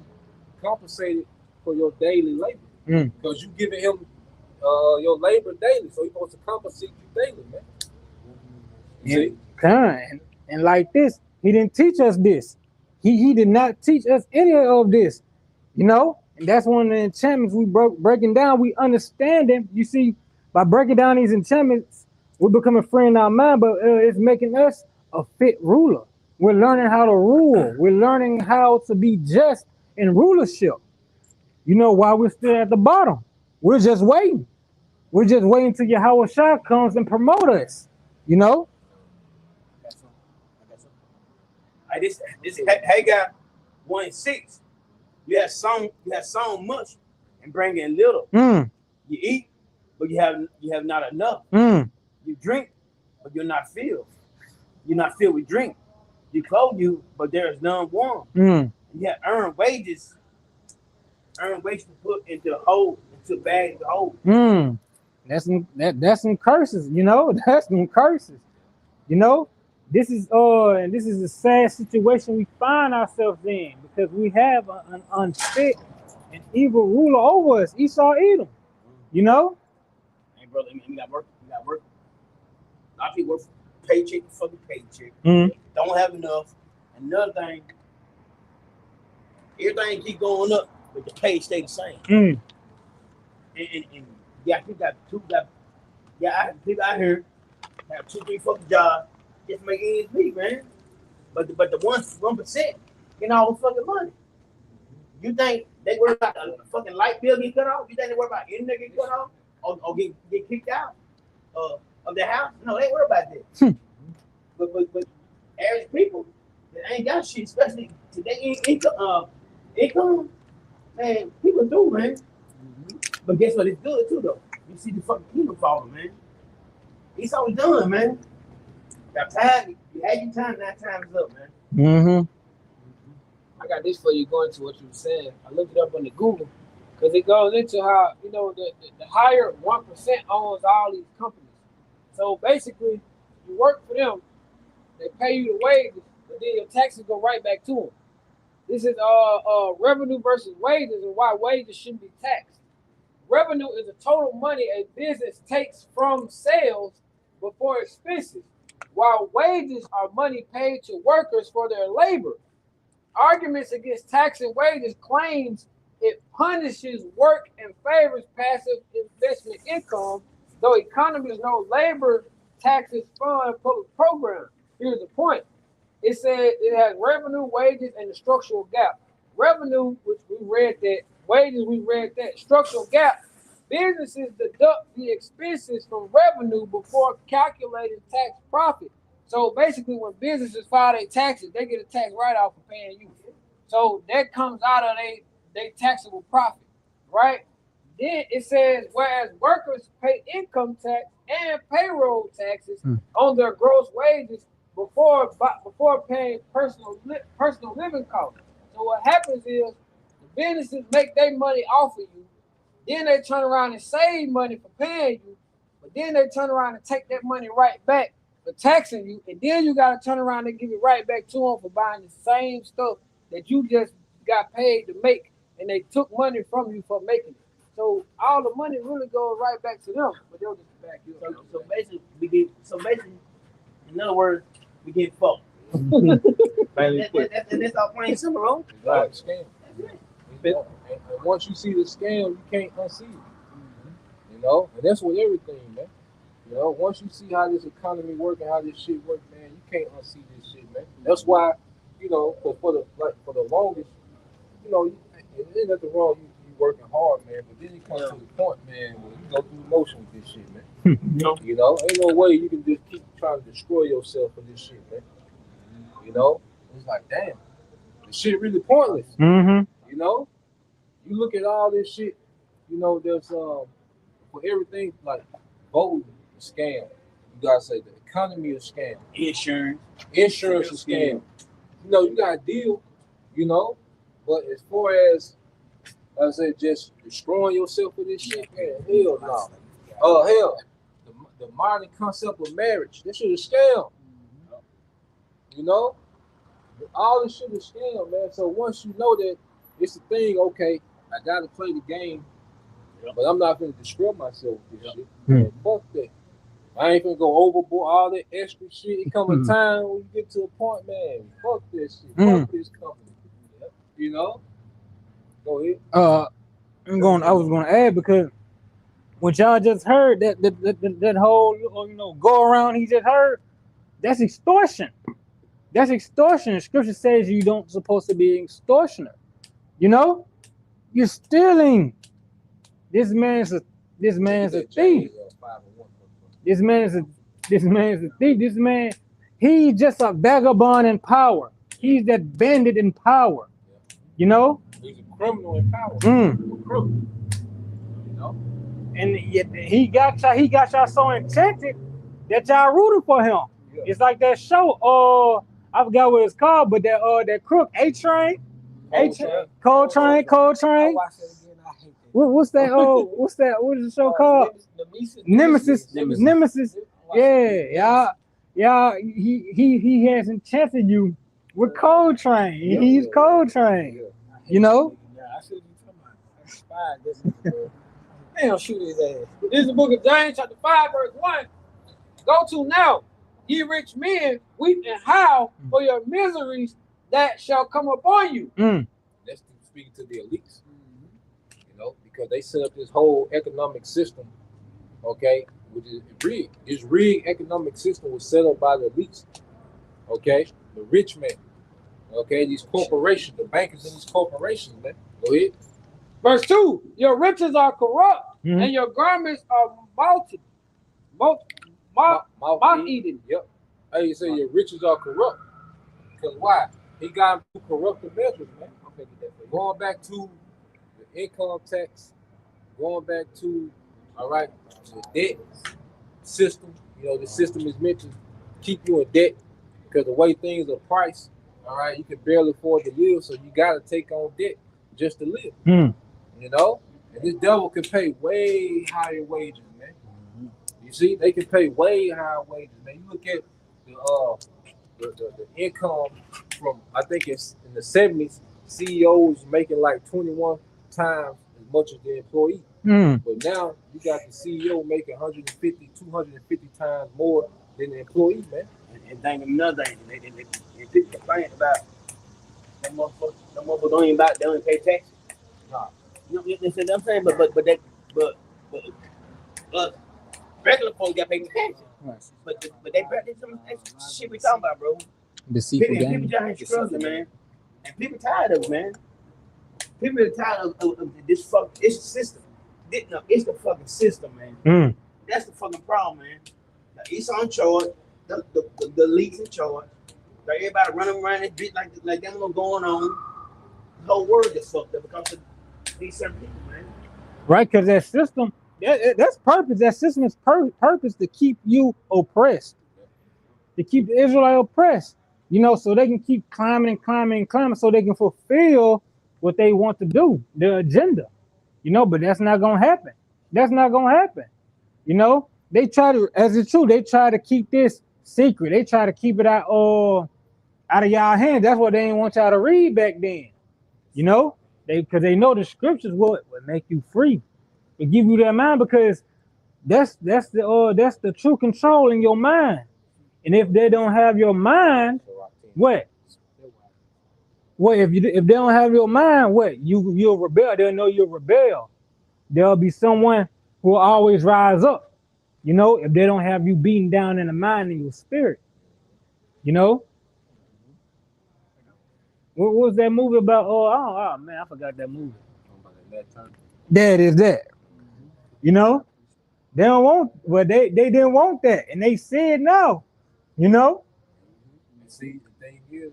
compensated for your daily labor. Because you're giving him your labor daily. So he's supposed to compensate you daily, man. You see? And like this, he didn't teach us this. He did not teach us any of this, you know? And that's one of the enchantments we breaking down. We understand them. You see, by breaking down these enchantments, we become a friend in our mind, but it's making us a fit ruler. We're learning how to rule. We're learning how to be just in rulership. You know, while we're still at the bottom, we're just waiting. We're just waiting till Yahweh Shah comes and promote us, you know? This Haggai 1:6. You have sown much and bring in little. You eat, but you have not enough. You drink, but you're not filled. You're not filled with drink. you clothe you, but there is none warm. Mm. Yeah, earn wages to put into hold, into bags to hold. Mm. That's some curses, you know. That's some curses, you know. And this is a sad situation we find ourselves in because we have an unfit and evil ruler over us, Esau Edom. You know. Hey, brother, we got work. We got work. A lot of people work paycheck to fucking paycheck. Mm. Don't have enough. Another thing, everything keep going up, but the pay stay the same. Mm. And yeah, people out here have 2-3 fucking jobs just to make ends meet, man. But the 1% getting all the fucking money. You think they worry about the fucking light bill getting cut off? You think they worry about internet getting cut off or get kicked out of their house? No, they ain't worry about that. But average people that ain't got shit, especially today income, man, people do, man. But guess what? It's good too, though. You see the fucking kingdom falling, man. It's always done, man. Got time. You had your time. Now time is up, man. Mm-hmm. I got this for you going to what you were saying. I looked it up on the Google because it goes into how, you know, the higher 1% owns all these companies. So basically, you work for them, they pay you the wages, but then your taxes go right back to them. This is revenue versus wages and why wages shouldn't be taxed. Revenue is the total money a business takes from sales before expenses, while wages are money paid to workers for their labor. Arguments against tax and wages claims it punishes work and favors passive investment income, though economists know labor taxes fund public programs. Here's the point. It said it has revenue, wages, and the structural gap. Revenue, which we read that. Wages, we read that. Structural gap. Businesses deduct the expenses from revenue before calculating tax profit. So basically, when businesses file their taxes, they get a tax write-off for paying you. So that comes out of their taxable profit, right? Then it says, whereas workers pay income tax and payroll taxes on their gross wages before paying personal living costs. So what happens is the businesses make their money off of you, then they turn around and save money for paying you, but then they turn around and take that money right back for taxing you, and then you got to turn around and give it right back to them for buying the same stuff that you just got paid to make, and they took money from you for making it. So all the money really goes right back to them, but they'll just back you up. So basically, in other words, we get fucked. That's all plain simple, bro. Right. Scam. And once you see the scam, you can't unsee it. You know, and that's with everything, man. You know, once you see how this economy works and how this shit works, man, you can't unsee this shit, man. That's why, you know, for the longest, you know, there's nothing wrong. You working hard, man. But then you come to the point, man, where you go through the motion with this shit, man. You know, ain't no way you can just keep trying to destroy yourself for this shit, man. You know, it's like, damn, this shit really pointless. Mm-hmm. You know, you look at all this shit. You know, there's for everything like voting a scam. You gotta say the economy is scam. Insurance is scam. You know, you got a deal. You know, but as far as I said, just destroying yourself for this shit, man, hell no. Hell, the modern concept of marriage, this shit is scam. You know, all this shit is scam, man. So once you know that it's a thing, okay, I gotta play the game, but I'm not gonna destroy myself with this shit. Man, fuck that. I ain't gonna go overboard all that extra shit. It come a time when you get to a point, man. Fuck this shit. Fuck this company. You know? Go ahead. I was gonna add because what y'all just heard, that whole, you know, go around he just heard, that's extortion. That's extortion. Scripture says you don't supposed to be an extortioner. You know, you're stealing. This man's a thief. This man is a thief. This man, he's just a vagabond in power. He's that bandit in power. You know? He's a criminal in power. You know? And yet he got y'all so enchanted that y'all rooted for him. Yeah. It's like that show, I forgot what it's called, but that crook, A-Train, Coltrane. I watched it again. I hate that. What's that? What is the show called? Nemesis. Yeah, y'all. He has enchanted you with Coltrane. He's Coltrane. You know. Yeah, I should be talking about. I despise this nigga. Damn, shoot his ass. This is the book of James, chapter 5, verse 1. Go to now, ye rich men, weep and howl for your miseries that shall come upon you. That's speaking to the elites, you know, because they set up this whole economic system, okay, which is rigged. This rigged economic system was set up by the elites, okay, the rich men, okay, these corporations, the bankers in these corporations, man. Go ahead. Verse 2, your riches are corrupt, and your garments are moth-eaten. Yep. Hey, you say your riches are corrupt. Because why? He got them through corrupted measures, man. I'm gonna get that for you. Going back to the income tax, going back to, all right, the debt system. You know, the system is meant to keep you in debt because the way things are priced, all right, you can barely afford to live, so you got to take on debt just to live. You know? And this devil can pay way higher wages, man. You see, they can pay way higher wages, man. You look at the income from, I think it's in the 70s, CEOs making like 21 times as much as the employee. But now you got the CEO making 150, 250 times more than the employee, man. And think another thing, they people complain about them motherfuckers don't even they don't pay taxes. Nah. You know what I'm saying? But regular folks got paid taxes. Right. But they some shit we talking about, bro. Deceitful People game. just ain't struggling, man. And people tired of it, man. People are tired of this system. No, it's the fucking system, man. That's the fucking problem, man. It's on charge. The leaks in charge. Like everybody running around this bitch like that what's going on. The whole world is fucked up because of these certain people, man. Right, because that system, that's purpose. That system is purpose to keep you oppressed, to keep the Israelite oppressed. You know, so they can keep climbing, so they can fulfill what they want to do, their agenda. You know, but that's not gonna happen. That's not gonna happen. You know, they try to, as it's true, they try to keep this secret. They try to keep it out of y'all hands. That's what they didn't want y'all to read back then. You know, because they know the scriptures will make you free. It give you that mind because that's the true control in your mind. And if they don't have your mind, what if they don't have your mind, what you'll rebel. They'll know you'll rebel. There'll be someone who will always rise up. You know, if they don't have you beaten down in the mind and your spirit. You know. What was that movie about? Oh man, I forgot that movie. That is that. You know, they don't want. Well, they didn't want that, and they said no. You know. And see, the thing is,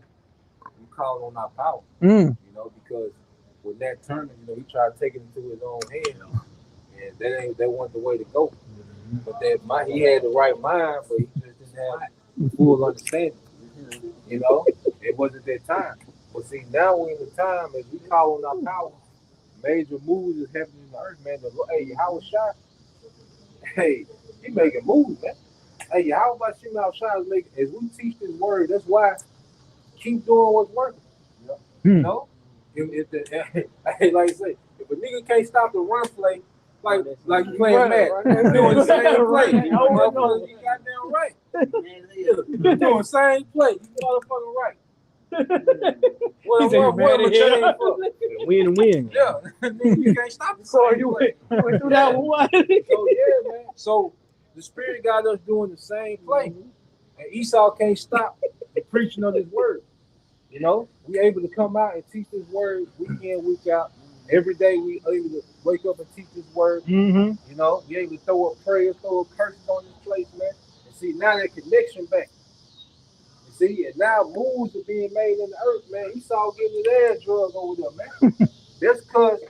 we call on our power. You know, because with Nat Turner, you know, he tried to take it into his own hand, and that wasn't the way to go. But he had the right mind, but he just didn't have full understanding. You know, it wasn't that time. But see, now we're in the time as we call on our power. Major moves is happening in the earth, man. Hey, Howard Shot, hey, he making moves, man. Hey, how about Shimon Shot is making? As we teach this word, that's why keep doing what's working. You know, if like I say, if a nigga can't stop the run play, like you playing Madden, doing the same play, you goddamn right. You doing the same play, you motherfucking right. What Win. Yeah, you can't stop it. So you went through that one. So yeah, man. So the Spirit got us doing the same play, and Esau can't stop the preaching of His word. You know, we able to come out and teach His word week in, week out. Every day we able to wake up and teach His word. You know, we able to throw up prayers, throw up curses on this place, man. And see now that connection back. See, and now moves are being made in the earth, man. Esau getting his ass drugged over there, man. That's because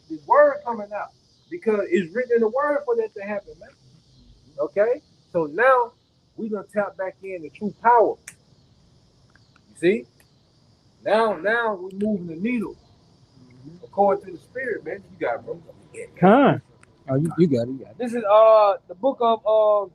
the word coming out. Because it's written in the word for that to happen, man. Okay? So now we're going to tap back in the true power. See? Now we're moving the needle. According to the spirit, man. You got it, bro. Con. Oh, you got it. This is the book of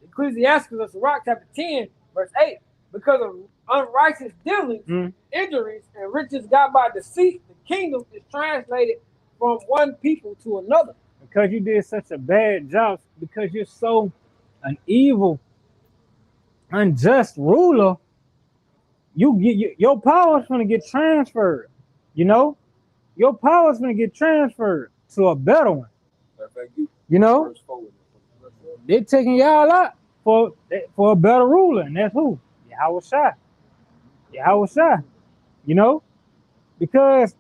Ecclesiastes, Sirach, chapter 10, verse 8. Because of unrighteous dealings, injuries, and riches got by deceit, the kingdom is translated from one people to another. Because you did such a bad job, because you're so an evil, unjust ruler, your power's gonna get transferred. You know, your power's gonna get transferred to a better one. You know, they're taking y'all out for a better ruler, and that's who? Yahushua. Yahushua. You know, because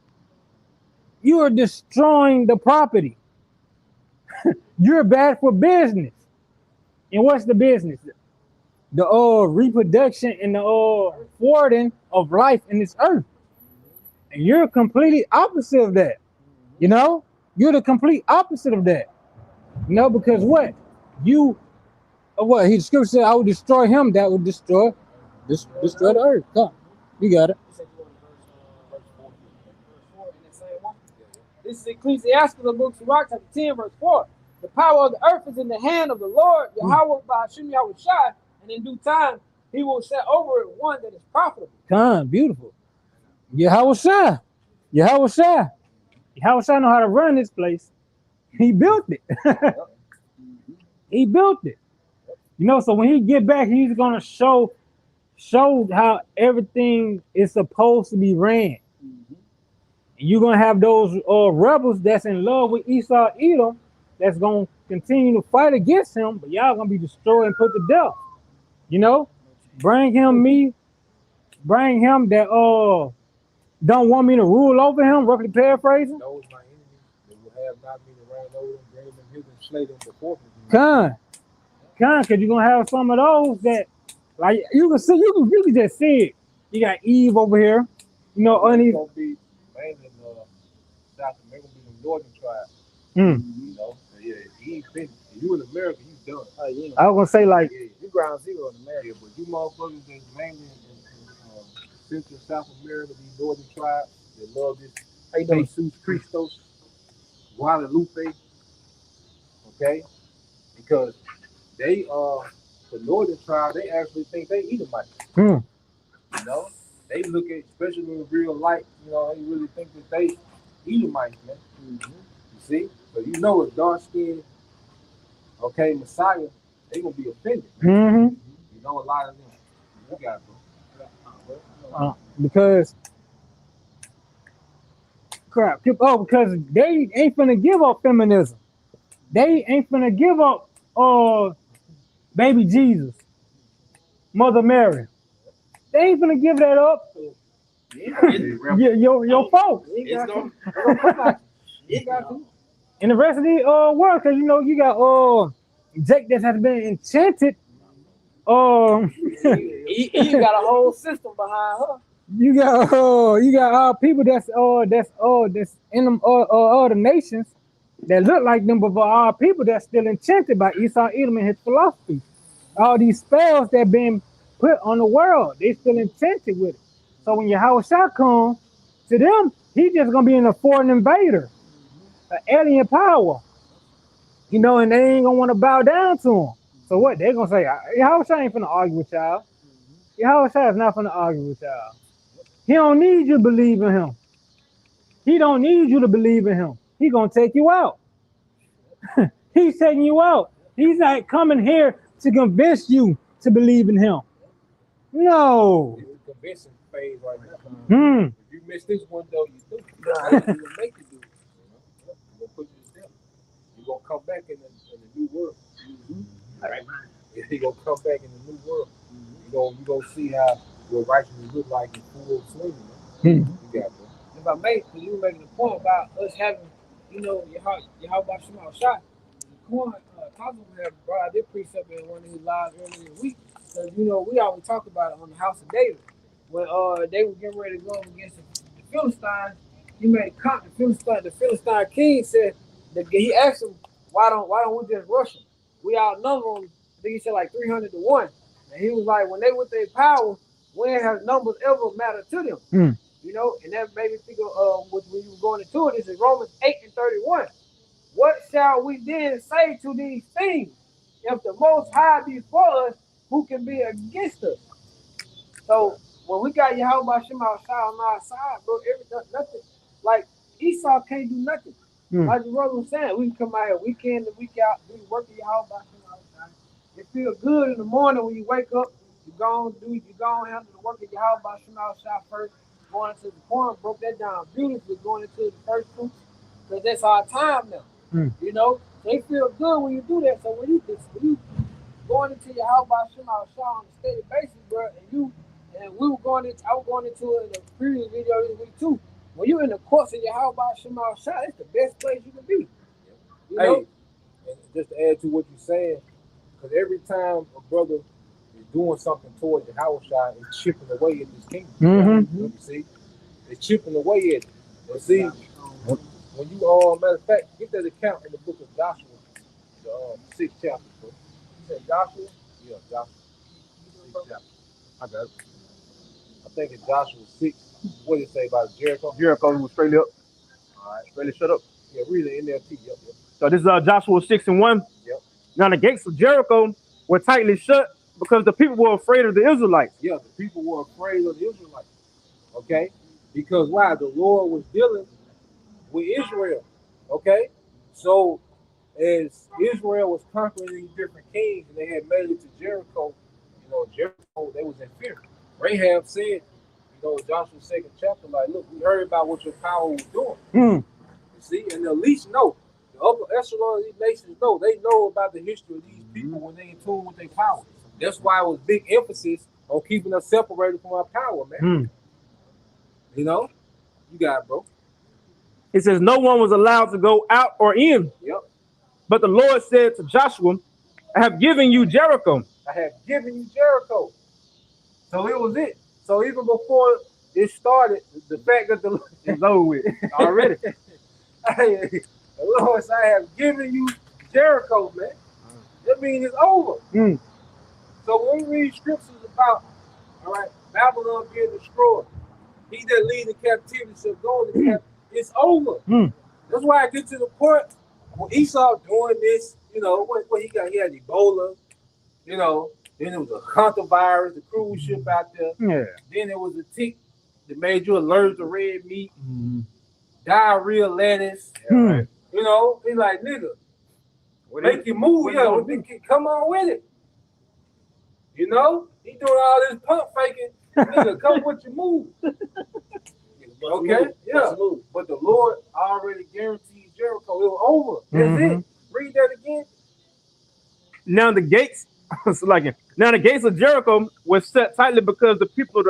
you are destroying the property. You're bad for business. And what's the business? The reproduction and the thwarting of life in this earth. And you're completely opposite of that. You know? You're the complete opposite of that. You know, because what? The scripture said, I will destroy him that will destroy the earth. Come. You got it. This is Ecclesiastes, the book of Sirach, chapter 10, verse 4. The power of the earth is in the hand of the Lord, Yahweh Ba'ashim Yahushai, and in due time he will set over it one that is profitable. Come, beautiful. Yahushua know how to run this place. He built it. He built it. You know, so when he get back, he's gonna show how everything is supposed to be ran. You're gonna have those rebels that's in love with Esau Edom that's gonna continue to fight against him, but y'all gonna be destroyed and put to death. You know, bring him that don't want me to rule over him, roughly paraphrasing. Those my enemies, they will have not me to reign over them, bring them hither and slay them before me. Con, because you're gonna have some of those that, like, you can see, you can just see it. You got Eve over here, you know, It's gonna be mainly South America, be the northern tribes. You know, yeah, he finished. You in America, you done. I was gonna say, like, You ground zero in America. Yeah, but you motherfuckers that's mainly in Central South America, these northern tribes that love this Jesus Christos, Guadalupe, okay? Because they the northern tribe, they actually think they Edomites. You know, they look at, especially in real life, you know, they really think that they Edomites, man. You see? But you know, a dark skinned, okay, Messiah, they gonna be offended. You know, a lot of them. You got it, bro. Because because they ain't finna give up feminism. They ain't finna give up baby Jesus, Mother Mary. They ain't finna give that up. Your folks. And the rest of the world, because you know you got Jake that has been enchanted. He got a whole system behind her. You got people that's in them other nations that look like them, but for our people that's still enchanted by Esau Edom and his philosophy. All these spells that been put on the world, they still enchanted with it. So when Yahushua comes to them, he's just gonna be a foreign invader, an alien power, you know, and they ain't gonna want to bow down to him. So what they gonna say? Yahushua ain't finna argue with y'all. Yahushua is not finna argue with y'all. He don't need you to believe in him. He don't need you to believe in him. He gonna take you out. He's taking you out. He's not coming here to convince you to believe in him. No. It's a convincing phase right now. If you miss this one though, you do. You're gonna make you do it. You're gonna put you to death. You're gonna come back in the new world. All right. You're gonna come back in the new world. You're gonna see how what righteousness look like in full swing. You got it. If I make, because you were making a point about us having, you know, Yahweh Shema Shai. Cosmo had brought out this precept in one of his lives earlier in the week. Because, you know, we always talk about it on the House of David. When they were getting ready to go up against the Philistines, he made a comment. The Philistine king said that he asked him, why don't we just rush them? We outnumber them. I think he said like 300 to 1. And he was like, when they with their power, when has numbers ever mattered to them? Mm. You know, and that made me think of when you were going into it. This is Romans 8:31. What shall we then say to these things? If the Most High be for us, who can be against us? So when we got Yahweh Shem outside on our side, bro, nothing like Esau can't do nothing. Like the brother was saying, we can come out here week in and week out, we working Yahweh Shem outside. It feels good in the morning when you wake up. You go and handle the work of Yahweh Shem outside first. Going into the corn, broke that down beautifully. Going into the first fruits, because that's our time now. You know, they feel good when you do that. So when you going into your house by Shem outside on a steady basis, bro, and we were going into, I was going into it in the previous video this week too. When you're in the courts of your house by Shem outside, it's the best place you can be. You know? And just to add to what you're saying, because every time a brother is doing something towards the house shot, it's chipping away at this kingdom. You see, it's chipping away at it. But see, when you matter of fact, get that account in the book of Joshua, the 6th chapter. Bro. You said Joshua? Yeah, Joshua. 6th chapter. I got it. I think it's Joshua 6. What did it say about Jericho? Jericho was straight up. All right, Straight shut up. Yeah, read the NLT. Yep. So this is Joshua 6:1. Yep. Now the gates of Jericho were tightly shut because the people were afraid of the Israelites. Yeah, the people were afraid of the Israelites. Okay? Because why? The Lord was dealing with Israel. Okay? So as Israel was conquering these different kings and they had made it to Jericho, Jericho, they was in fear. Rahab said, Joshua's 2nd chapter, like, look, we heard about what your power was doing. You see, and the least know, the upper echelon of these nations know, they know about the history of these people when they in tune with their power. That's why it was big emphasis on keeping us separated from our power, man. You know, you got it, bro. It says no one was allowed to go out or in. Yep. But the Lord said to Joshua, I have given you Jericho. I have given you Jericho. So it was it. So even before it started, the fact that the It's over with already. the Lord said, I have given you Jericho, man. That means it's over. So when we read scriptures about, all right, Babylon being destroyed, he that lead in captivity shall go into captivity. It's over. That's why I get to the point when Esau doing this, what he got? He had Ebola, then it was a hunter virus, the cruise ship out there. Yeah. Then there was a tick that made you allergic to red meat, diarrhea, lettuce. Right. He's like, nigga, make you move. Come on with it. He doing all this pump faking. Nigga, come with your move. Okay? Yeah. But the Lord already guaranteed Jericho. It was over. That's it. Read that again. Now the gates of Jericho were set tightly because the people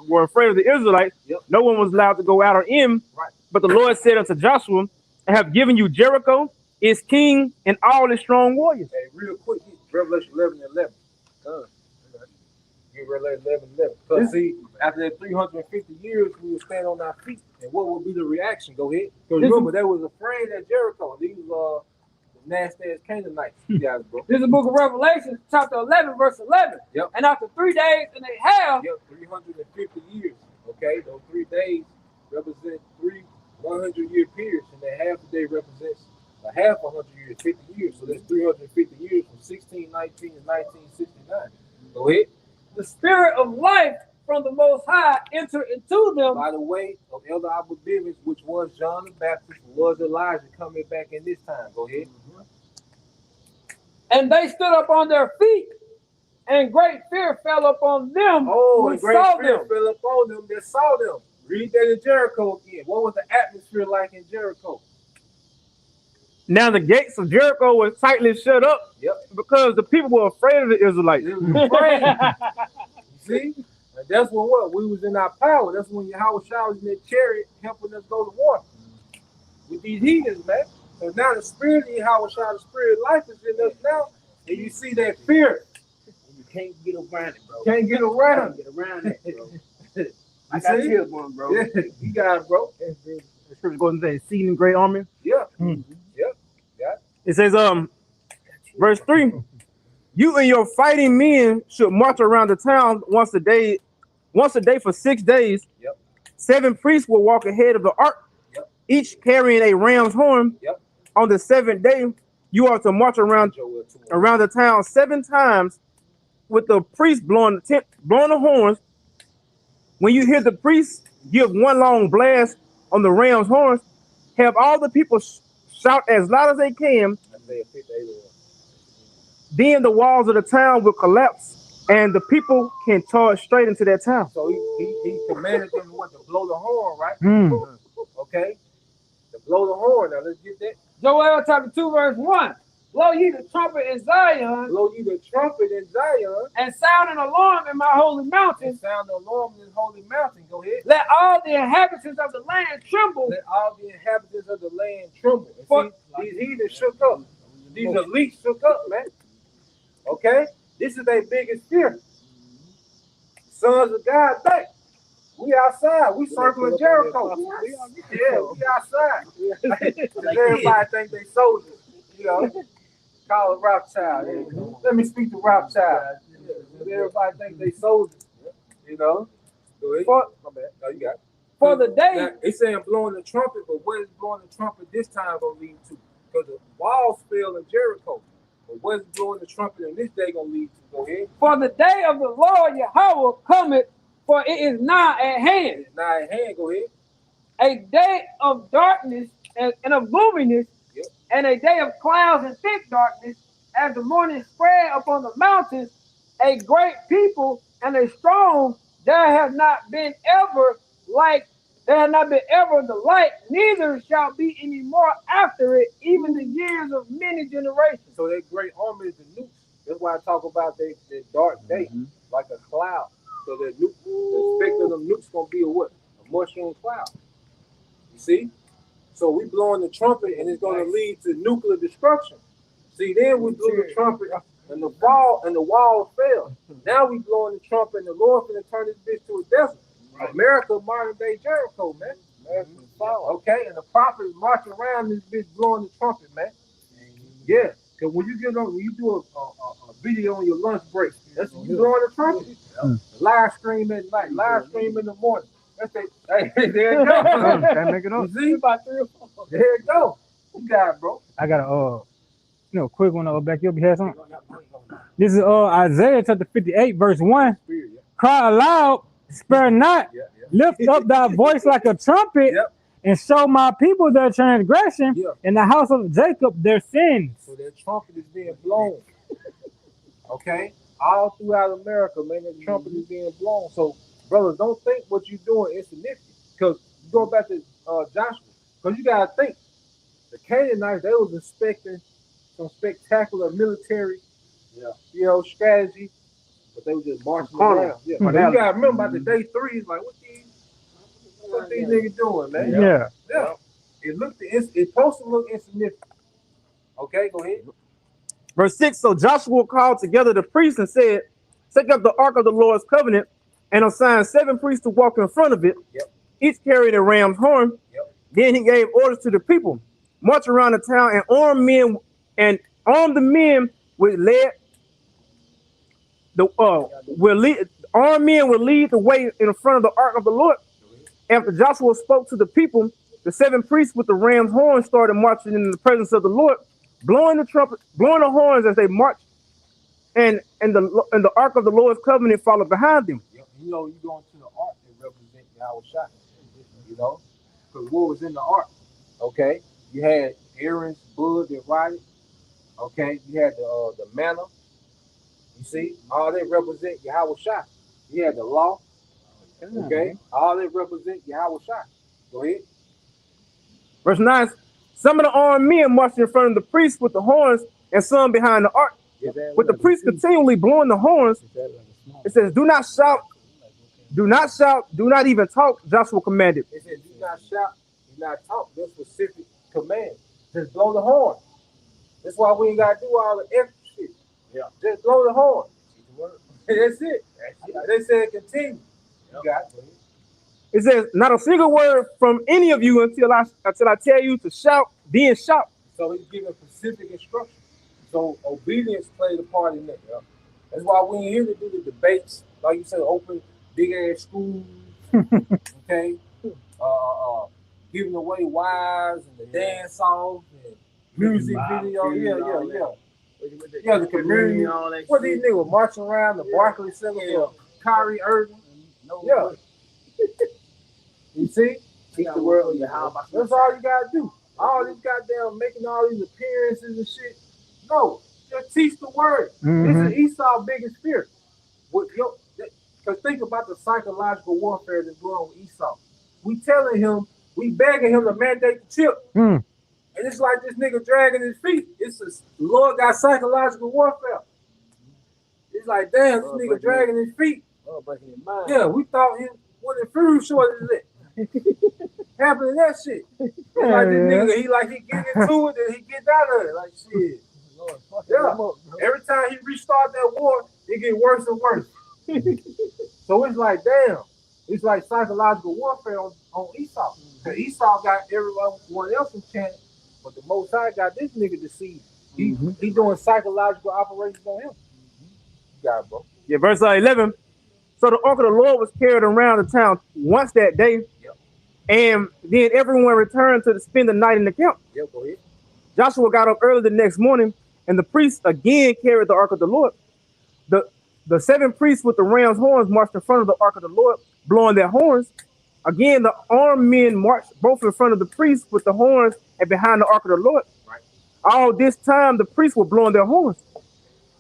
were afraid of the Israelites. No one was allowed to go out or in. Right. But the Lord said unto Joshua, I have given you Jericho, its king, and all its strong warriors. Hey, real quick, Revelation 11:11. Get Revelation 11:11. Because see, after that 350 years, we will stand on our feet. And what will be the reaction? Go ahead. Because remember, they was afraid at Jericho. These the nasty ass Canaanites. You guys, bro. This is the book of Revelation, chapter 11, verse 11. Yep. And after 3 days and a half. 350 years. Okay, those 3 days represent 3 100-year periods, and that half a day represents a half 100 years, 50 years. So that's 350 years from 1619 to 1969. Go ahead. The spirit of life from the Most High entered into them. By the way, of Elder Abba Bivens, which was John the Baptist, was Elijah coming back in this time. Go ahead. And they stood up on their feet, and great fear fell upon them. Oh, who and great saw fear them. fell upon them that saw them. Read that in Jericho again. What was the atmosphere like in Jericho? Now the gates of Jericho were tightly shut up because the people were afraid of the Israelites. They was afraid. You see? And that's when we was in our power. That's when Yahweh Shah was in that chariot helping us go to war with these heathens, man. So now the spirit of Yahweh Shah, the spirit of life is in us now. And you see that fear. You can't get around it, bro. Can't get around Get around it, bro. I You got see? tears one, bro. Yeah, you got it, bro. The scripture goes and says, exceeding great army. Yeah. It says, verse 3, you and your fighting men should march around the town once once a day for 6 days. Yep. 7 priests will walk ahead of the ark, Yep. each carrying a ram's horn. Yep. On the 7th day, you are to march around the town 7 times with the priest blowing the horns. When you hear the priest give one long blast on the ram's horns, have all the people shout as loud as they can. Then the walls of the town will collapse and the people can charge straight into that town. So he commanded them what, to blow the horn, right? Okay, to blow the horn. Now let's get that. Joel chapter 2 verse 1. Blow ye the trumpet in Zion. Blow ye the trumpet in Zion. And sound an alarm in my holy mountain. And sound the alarm in this holy mountain. Go ahead. Let all the inhabitants of the land tremble. Let all the inhabitants of the land tremble. And see, these heathens shook up. These elites shook up, man. Okay? This is their biggest fear. Sons of God back. We outside. We circling Jericho. Yeah, we outside. Everybody think they soldiers. You know, call it Rothschild. Let me speak to Rothschild. Everybody think they soldiers. You know. Go ahead. My bad. No, you got it. For the day. Now, it's saying blowing the trumpet, but what is blowing the trumpet this time gonna lead to? Because the walls fell in Jericho. But what is blowing the trumpet in this day gonna lead to? Go ahead. For the day of the Lord Yahweh cometh, for it is nigh at hand. It's nigh at hand. Go ahead. A day of darkness and of gloominess, yep. And a day of clouds and thick darkness, as the morning spread upon the mountains, a great people and a strong. There has not been ever the like, neither shall be any more after it, even the years of many generations. So that great army is the nukes. That's why I talk about that dark day, like a cloud. So the specter of the nukes gonna be a what? A mushroom cloud. You see? So we blowing the trumpet and it's gonna lead to nuclear destruction. See, then we blew the trumpet and the walls fell. Now we blowing the trumpet and the Lord's gonna turn this bitch to a desert. Right. America, modern day Jericho, man. Okay, and the prophet is marching around this bitch blowing the trumpet, man. Yeah, because when you do a video on your lunch break, that's when you blowing the trumpet. Live stream at night, live stream in the morning. That's it. Hey, there you go. Can't make it up. You see? About 3 or 4. There you go. You got it, bro. I got a quick one back. You'll be had something. This is Isaiah chapter 58, verse 1. Cry aloud, spare not, lift up thy voice like a trumpet, and show my people their transgression, and the house of Jacob their sins. So that trumpet is being blown. Okay? All throughout America, man, the trumpet is being blown. So, brothers, don't think what you're doing is significant. Because go back to Joshua, because you got to think, the Canaanites, they was expecting some spectacular military, strategy, but they were just marching around. Yeah. But you got to remember about the day 3, it's like, what these niggas doing, man? Yeah. It's supposed to look insignificant. Okay, go ahead. Verse 6, so Joshua called together the priests and said, take up the ark of the Lord's covenant and assigned 7 priests to walk in front of it, each carrying a ram's horn. Then he gave orders to the people, march around the town and arm the men with lead. Armed men will lead the way in front of the ark of the Lord. After Joshua spoke to the people, the 7 priests with the ram's horn started marching in the presence of the Lord, blowing the trumpet, blowing the horns as they marched, and the ark of the Lord's covenant followed behind them. You know, you go into the ark that represents Yahushua. You know, because what was in the ark? Okay, you had Aaron's blood that rotted. Okay, you had the manna. You see, all that represent Yahushua. You had the law. Okay, all that represent Yahushua. Go ahead. Verse 9. Some of the armed men marched in front of the priests with the horns, and some behind the ark. With the priests continually blowing the horns, it says, do not shout, do not even talk, Joshua commanded. It says, do not shout, do not talk. That's specific command. Just blow the horn. That's why we ain't got to do all the extra shit. Just blow the horn. That's it. They said continue. You got it. It says, not a single word from any of you until I tell you to shout, then shout. So he's giving specific instructions. So obedience played a part in that. That's why we ain't here to do the debates, like you said, open big ass schools, okay, giving away wives and the dance off and music video, yeah, the community, all that what these niggas marching around the Barclays Center for Kyrie Irving, yeah. You see? Teach the world how about That's all you gotta do. All these goddamn making all these appearances and shit. No, just teach the word. This is Esau's biggest fear. Because think about the psychological warfare that's going on with Esau. We telling him, we begging him to mandate the chip. And it's like this nigga dragging his feet. It's the Lord got psychological warfare. It's like, damn, this nigga dragging his feet. Breaking his mind. Yeah, we thought him what the food short is it. Happening that shit. It's like this nigga, he get into it and he get out of it. Like shit. Yeah. Every time he restart that war, it get worse and worse. So it's like, damn. It's like psychological warfare on Esau. Because Esau got everyone else enchanted, but the Most High got this nigga deceived. He doing psychological operations on him. You got it, bro. Yeah, verse 11. So the ark of the Lord was carried around the town once that day, and then everyone returned to spend the night in the camp. Yep, go ahead. Joshua got up early the next morning, and the priests again carried the ark of the Lord. The 7 priests with the ram's horns marched in front of the ark of the Lord, blowing their horns. Again, the armed men marched both in front of the priests with the horns and behind the ark of the Lord. Right. All this time, the priests were blowing their horns.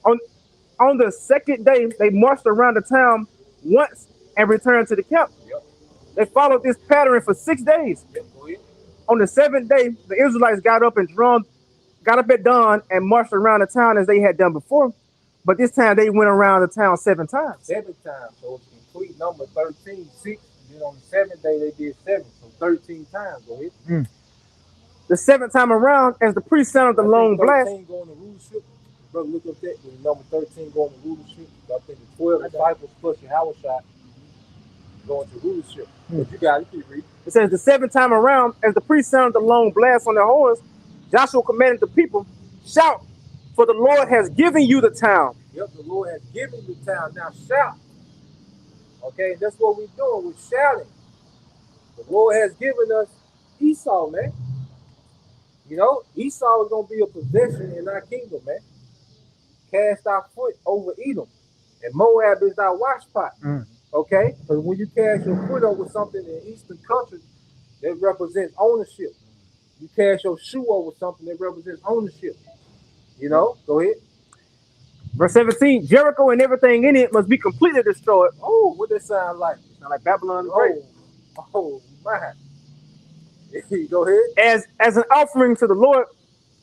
On the second day, they marched around the town once and returned to the camp. Yep. They followed this pattern for 6 days. Yep, go ahead. On the 7th day, the Israelites got up at dawn and marched around the town as they had done before. But this time they went around the town 7 times. 7 times. So it's complete number 13, 6. And then on the 7th day they did 7. So 13 times. Go ahead. The 7th time around, as the priest sounded the long blast. 13 going to rulership. Brother, look up that. With number 13 going to rulership. I think the 12 disciples plus your Howard shot going to rulership. But you got it. You read. It says the 7th time around, as the priest sounded the long blast on their horns, Joshua commanded the people, shout, for the Lord has given you the town. Yep, the Lord has given you the town. Now shout. Okay, that's what we're doing. We're shouting. The Lord has given us Esau, man. You know, Esau is going to be a possession in our kingdom, man. Cast our foot over Edom. And Moab is our washpot. Okay? Because when you cast your foot over something in eastern countries, that represents ownership. You cast your shoe over something that represents ownership. You know? Go ahead. Verse 17, Jericho and everything in it must be completely destroyed. Oh, what that sound like? Sound like Babylon the Great. Oh, man. Go ahead. As an offering to the Lord,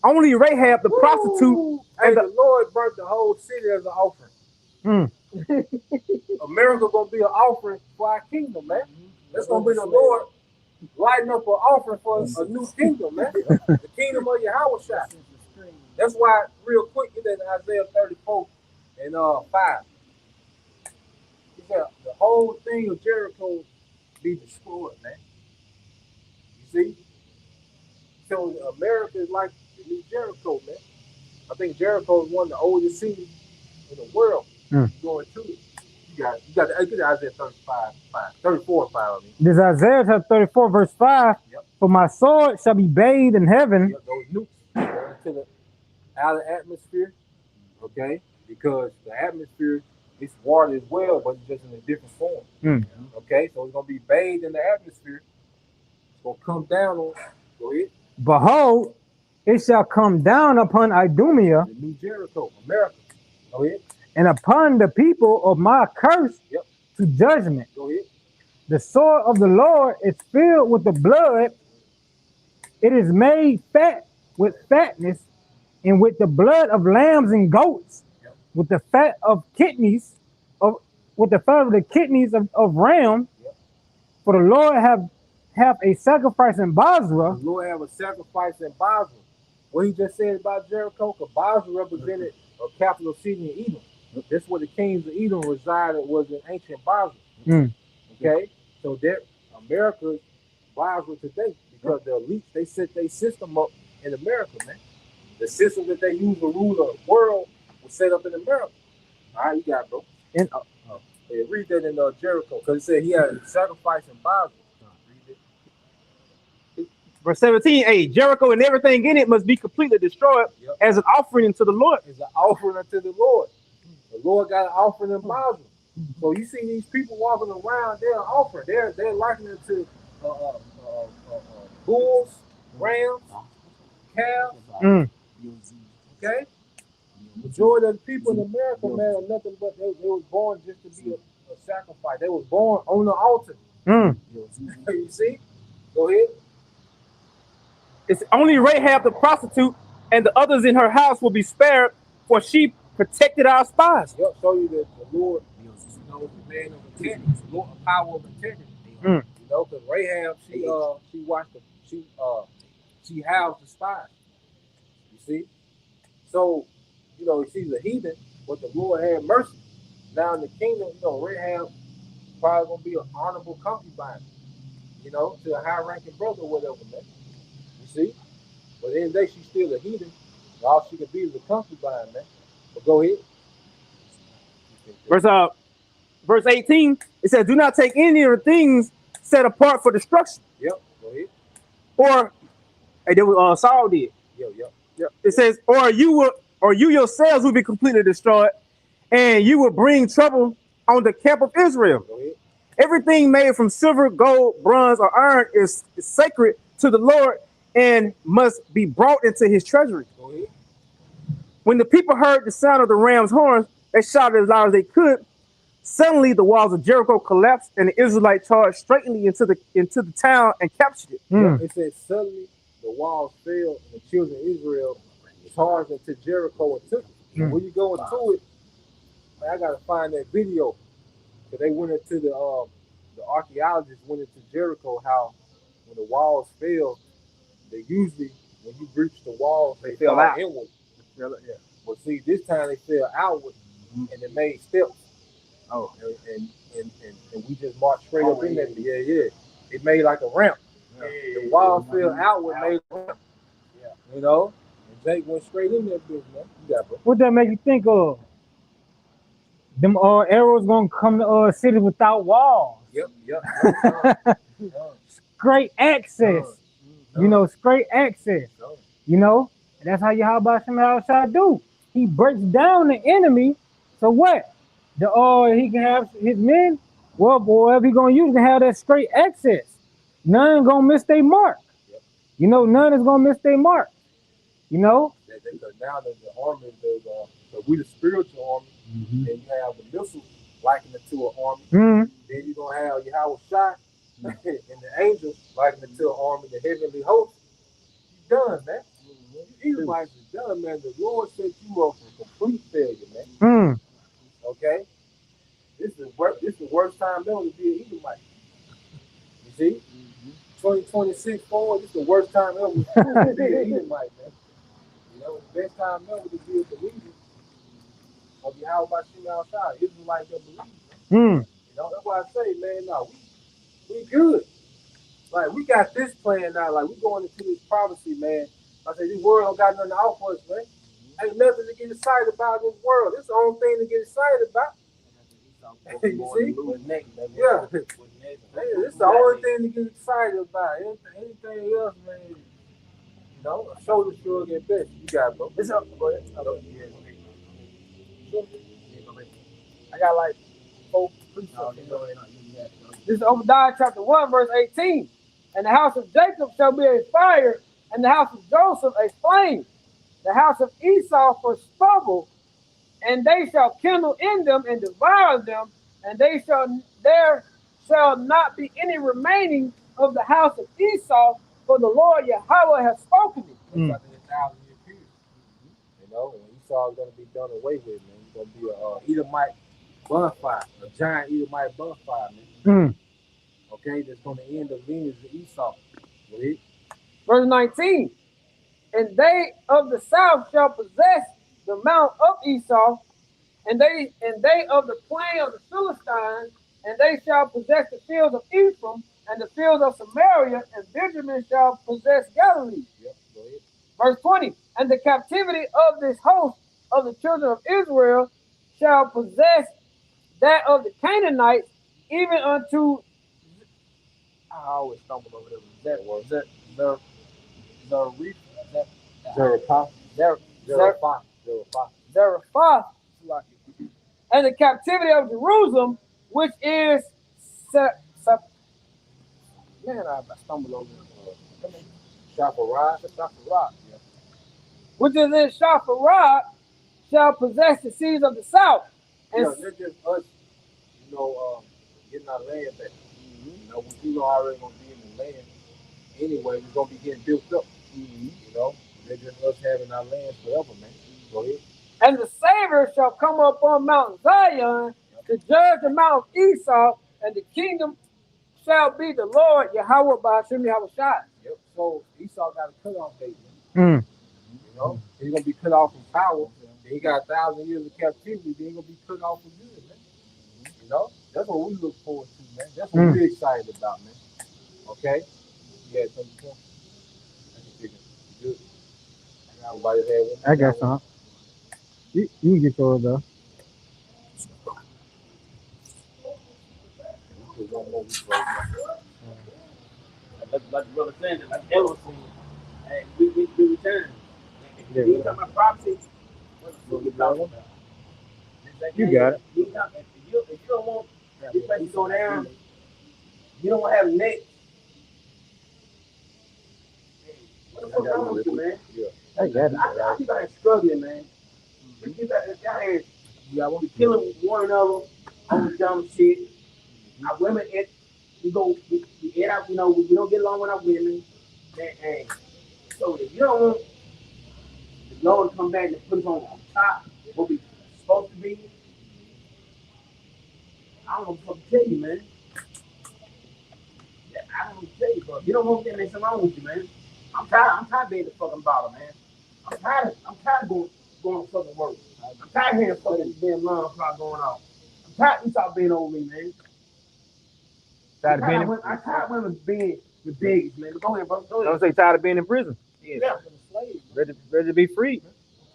only Rahab the prostitute. Hey, the Lord burnt the whole city as an offering. America gonna be an offering for our kingdom, man. That's gonna be the Lord lighting up an offering for a new kingdom, man. The kingdom of Yahweh Shai. That's why, real quick, get that Isaiah 34 and 5. He said the whole thing of Jericho be destroyed, man. You see? So America is like the new Jericho, man. I think Jericho is one of the oldest cities in the world. Going to it. You got Isaiah 34 and 5 of me. This Isaiah chapter 34, verse 5. Yep. For my sword shall be bathed in heaven. Yep, those nukes going into the outer atmosphere, okay? Because the atmosphere is water as well, but it's just in a different form. Okay, so it's gonna be bathed in the atmosphere. It's gonna come down on. Go ahead. Behold, it shall come down upon Idumea, The new Jericho, America. Go ahead. and upon the people of my curse to judgment. Go ahead. The sword of the Lord is filled with the blood. It is made fat with fatness, and with the blood of lambs and goats, with the fat of kidneys, with the fat of the kidneys of ram. For the Lord have a sacrifice in Basra. The Lord have a sacrifice in Basra. What he just said about Jericho, because Basra represented a capital city in Edom. That's where the kings of Edom resided, was in ancient Basra. Okay, so that America, Basra today, because the elites, they set their system up in America, man. The system that they use to rule the world was set up in America. All right, you got it, bro. Yeah, read that in Jericho, because it said he had a sacrifice in Bible. Read it. Verse 17, hey, Jericho and everything in it must be completely destroyed as an offering unto the Lord. It's an offering unto the Lord. The Lord got an offering in Bible. So you see these people walking around, they're offering. They're likening it to bulls, rams, calves. Okay? Majority of the people in America, man, are nothing but they was born just to be a sacrifice. They was born on the altar. You see? Go ahead. It's only Rahab the prostitute and the others in her house will be spared, for she protected our spies. Yep, show you that the Lord, you know, the man of integrity, the Lord, a power of integrity. You know, because Rahab, she housed the spies. You see? So, you know, she's a heathen, but the Lord had mercy. Now in the kingdom, you know, Rahab probably gonna be an honorable concubine, you know, to a high-ranking brother or whatever, man. You see? But at the end of the day, she's still a heathen. All she can be is a concubine, man. But go ahead. Verse 18, it says, do not take any of the things set apart for destruction. Yep, go ahead. Or, hey, that was Saul did. Yep. It says, or you yourselves will be completely destroyed, and you will bring trouble on the camp of Israel. Go ahead. Everything made from silver, gold, bronze, or iron is sacred to the Lord and must be brought into his treasury. Go ahead. When the people heard the sound of the ram's horns, they shouted as loud as they could. Suddenly, the walls of Jericho collapsed, and the Israelites charged straightly into the town and captured it. It says, suddenly the walls fell, and the children of Israel charged into Jericho and took it. When you go into it, man, I gotta find that video. So they went into the archaeologists went into Jericho. How when the walls fell, they usually when you breach the walls, they fell out inward. Yeah. But see, this time they fell outward, and it made steps. Oh, and we just marched straight up in there. Yeah. It made like a ramp. The walls fell outward, made a ramp. Yeah. You know, and Jake went straight in there, man. You got, bro. What that make you think of? Them arrows gonna come to cities without walls. Yep. Straight access. You know, straight access. You know, and that's how Yahweh Shai do. He breaks down the enemy. So what? He can have his men. Well, whatever he gonna use to have that straight access. None gonna miss their mark. You know, none is gonna miss their mark. You know. Now the army, we the spiritual army. Then you have the missiles likened it to an army. Then you're gonna have Yahweh Shai and the angels likened it to an army, the heavenly host. You done, man. You Edomites is done, man. The Lord set you up for complete failure, man. Okay? This is the worst time ever to be an Edomite. You see? 2026 forward, this is the worst time ever to be an Edomite, man. You know, the best time ever to be a believer of Yahweh Shai. Israelites that believe. You know, that's why I say, man, no, we good. Like, we got this plan now. Like, we going into this prophecy, man. I say, this world don't got nothing to offer us, man. Ain't nothing to get excited about in this world. It's the only thing to get excited about. You see? Yeah. It's the only thing to get excited about. Anything else, man, you know, a shoulder shrug at best. You got it, bro. It's up. Go ahead. I got like 4 precepts. This is Obadiah chapter 1, verse 18. And the house of Jacob shall be a fire, and the house of Joseph a flame, the house of Esau for stubble, and they shall kindle in them and devour them, and there shall not be any remaining of the house of Esau, for the Lord Yahweh has spoken it. It's like a 1,000-year period. You know, when Esau is going to be done away with, man, it's going to be a Edomite bonfire, a giant Edomite bonfire, man. Okay, that's going to end the lineage of Esau. Right? Verse 19. And they of the south shall possess the mount of Esau, and they of the plain of the Philistines, and they shall possess the fields of Ephraim and the fields of Samaria, and Benjamin shall possess Galilee. Yep, go ahead. Verse 20. And the captivity of this host of the children of Israel shall possess that of the Canaanites, even unto I always stumble over there. Zarephath, and the captivity of Jerusalem, which is man, I stumble over there. Shapharah, which is in Shapharah, shall possess the cities of the south. And they're just us, getting our land back. We already gonna be in the land anyway. We're gonna be getting built up. They're just us having our land forever, man. Go ahead. And the Savior shall come up on Mount Zion to judge the Mount of Esau, and the kingdom shall be the Lord Yahweh Ba'ashem Yahushua. Yep. So Esau got a cutoff date. He's gonna be cut off from power. Then he got 1,000 years of captivity. Then he's gonna be cut off from good, man. That's what we look forward to, man. That's what we're excited about, man. Okay. Yeah, so you good. Everybody have one. I got some. You can get yours though. Like the brother said, like the elder said, hey, we return. Yeah. You talking about prophecy? What you talking about? You got it. If you don't want this place to go down, you don't want to have next. What the fuck wrong with you, man? I got it. I think I'm struggling, man. You got here, we killing one another on the dumb shit. Our women, we get out, we don't get along with our women. And so if you don't want the Lord to come back and put us on top, what we supposed to be, I don't know what to tell you, man. I don't know what to tell you, bro. If you don't want that, there's something wrong with you, man. I'm tired of being the fucking bottom, man. I'm tired of going to fucking work. I'm tired of hearing fucking damn alarm clock going off. I'm tired of you stop being over me, man. I'm tired of women being the biggest, man. Go ahead, bro. Go ahead. Don't say tired of being in prison. Yeah. Ready to be free.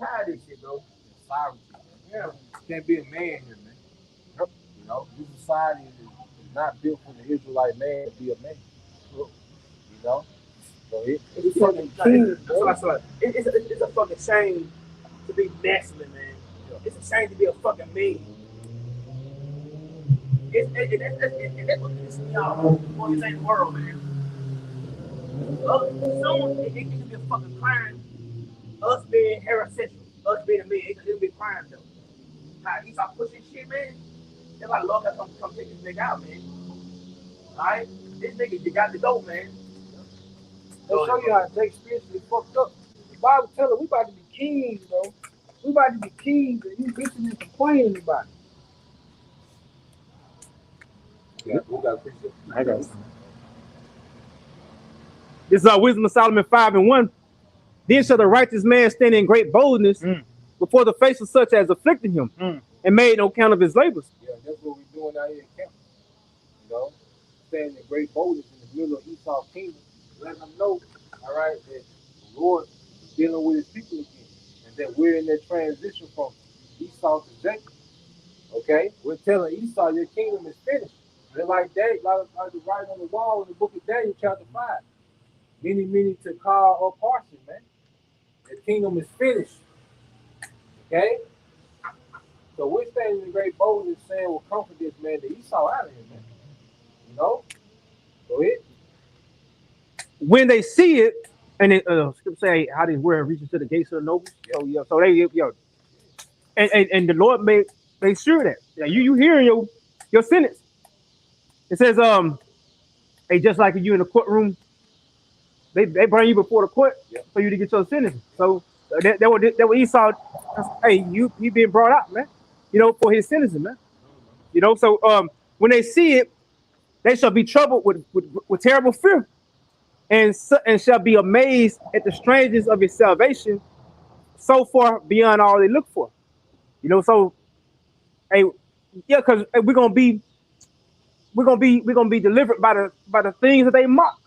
I'm tired of this shit, bro. Yeah. You can't be a man here, man. This society is not built for the Israelite man to be a man. So it's fucking king. It's a fucking shame to be masculine, man. It's a shame to be a fucking man. That's what pisses me off on this ain't world, man. It can be a fucking crime. Us being heterosexual, us being a man, it'll be a crime though. How you start pushing shit, man? They're like, Lord, come take this nigga out, man. Alright? This nigga, you got to go, man. They'll show you how Jake spiritually fucked up. The Bible tells us we about to be kings, bro. We about to be kings, and you bitching and complaining about it. I got some. This is Wisdom of Solomon 5:1. Then shall the righteous man stand in great boldness before the face of such as afflicted him and made no count of his labors. Yeah, that's what we're doing out here in camp. Standing in great boldness in the middle of Esau's kingdom, letting them know, all right, that the Lord is dealing with his people again, and that we're in that transition from Esau to Jacob. Okay, we're telling Esau your kingdom is finished. And like that, like the writing on the wall in the book of Daniel, chapter 5. Many to call a portion, man. The kingdom is finished. Okay? So we're standing in great boldness saying with confidence, man, the Esau out of here, man. Go ahead. When they see it, and it scripture say how this word reaches to the gates of the nobles. So they and the Lord made sure that you hearing your sentence. It says, hey, just like you in the courtroom, they bring you before the court for you to get your sentence. So that what Esau, hey, he being brought out, man, for his sentencing, man. So when they see it, they shall be troubled with terrible fear, and shall be amazed at the strangeness of his salvation, so far beyond all they look for. So hey, yeah, because we're gonna be delivered by the things that they mock.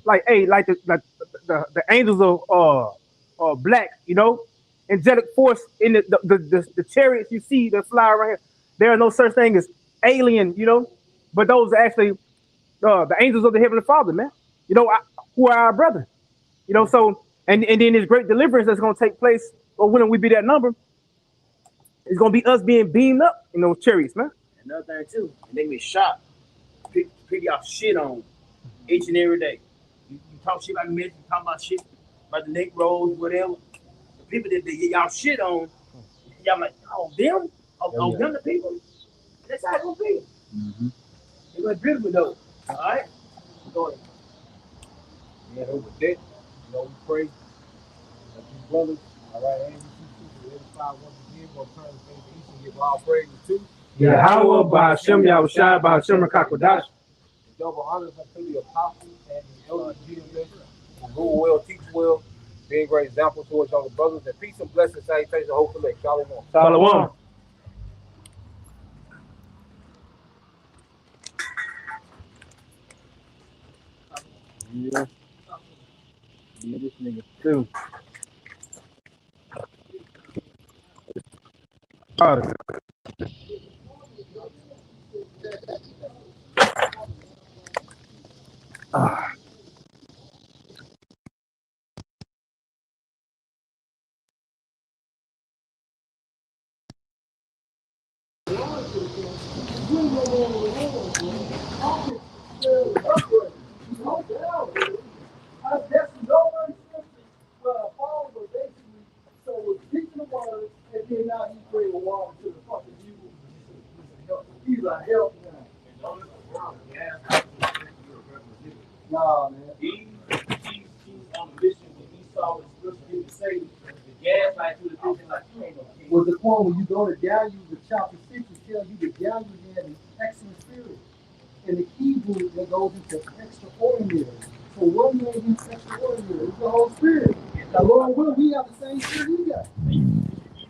Like the angels of black, angelic force in the chariots you see that fly around here. there are no such thing as alien, you know, but those are actually the angels of the Heavenly Father, man. You know, who are our brother. You know, so and then this great deliverance that's gonna take place, or when we be that number, it's gonna be us being beamed up in those chariots, man. Another thing too, they get shot, pick y'all shit on each and every day. You talk shit about the men, you talk about shit about the Negroes, whatever. The people that they get y'all shit on, y'all like, oh them, them the people. That's how it's gonna be. It's gonna be beautiful though. All right, go ahead. Yeah, over that, you know, we pray that these brothers, all right, and we edify once again, we'll turn the things to each and give all praises to. Yahweh, Ba'ashem, Yahushua, Ba'ashem, Rakakwadash. Double honors unto the apostles and the elders, GMS, who rule well, teach well, being great example towards younger brothers, and peace and blessings, salutations, hopefully, Shalom. Shalom. Yeah. Yeah, this nigga too. He's a help now. Nah, man. He's on a mission when Esau was supposed to get saved. The gas light through the vision like you ain't no king. Was the point when you go to Daniel, the chapter 6, it tells you that Daniel had an excellent spirit. And the Hebrew that goes into extraordinary. So what made him extraordinary? It's the whole spirit. The Lord will, we have the same spirit he got. You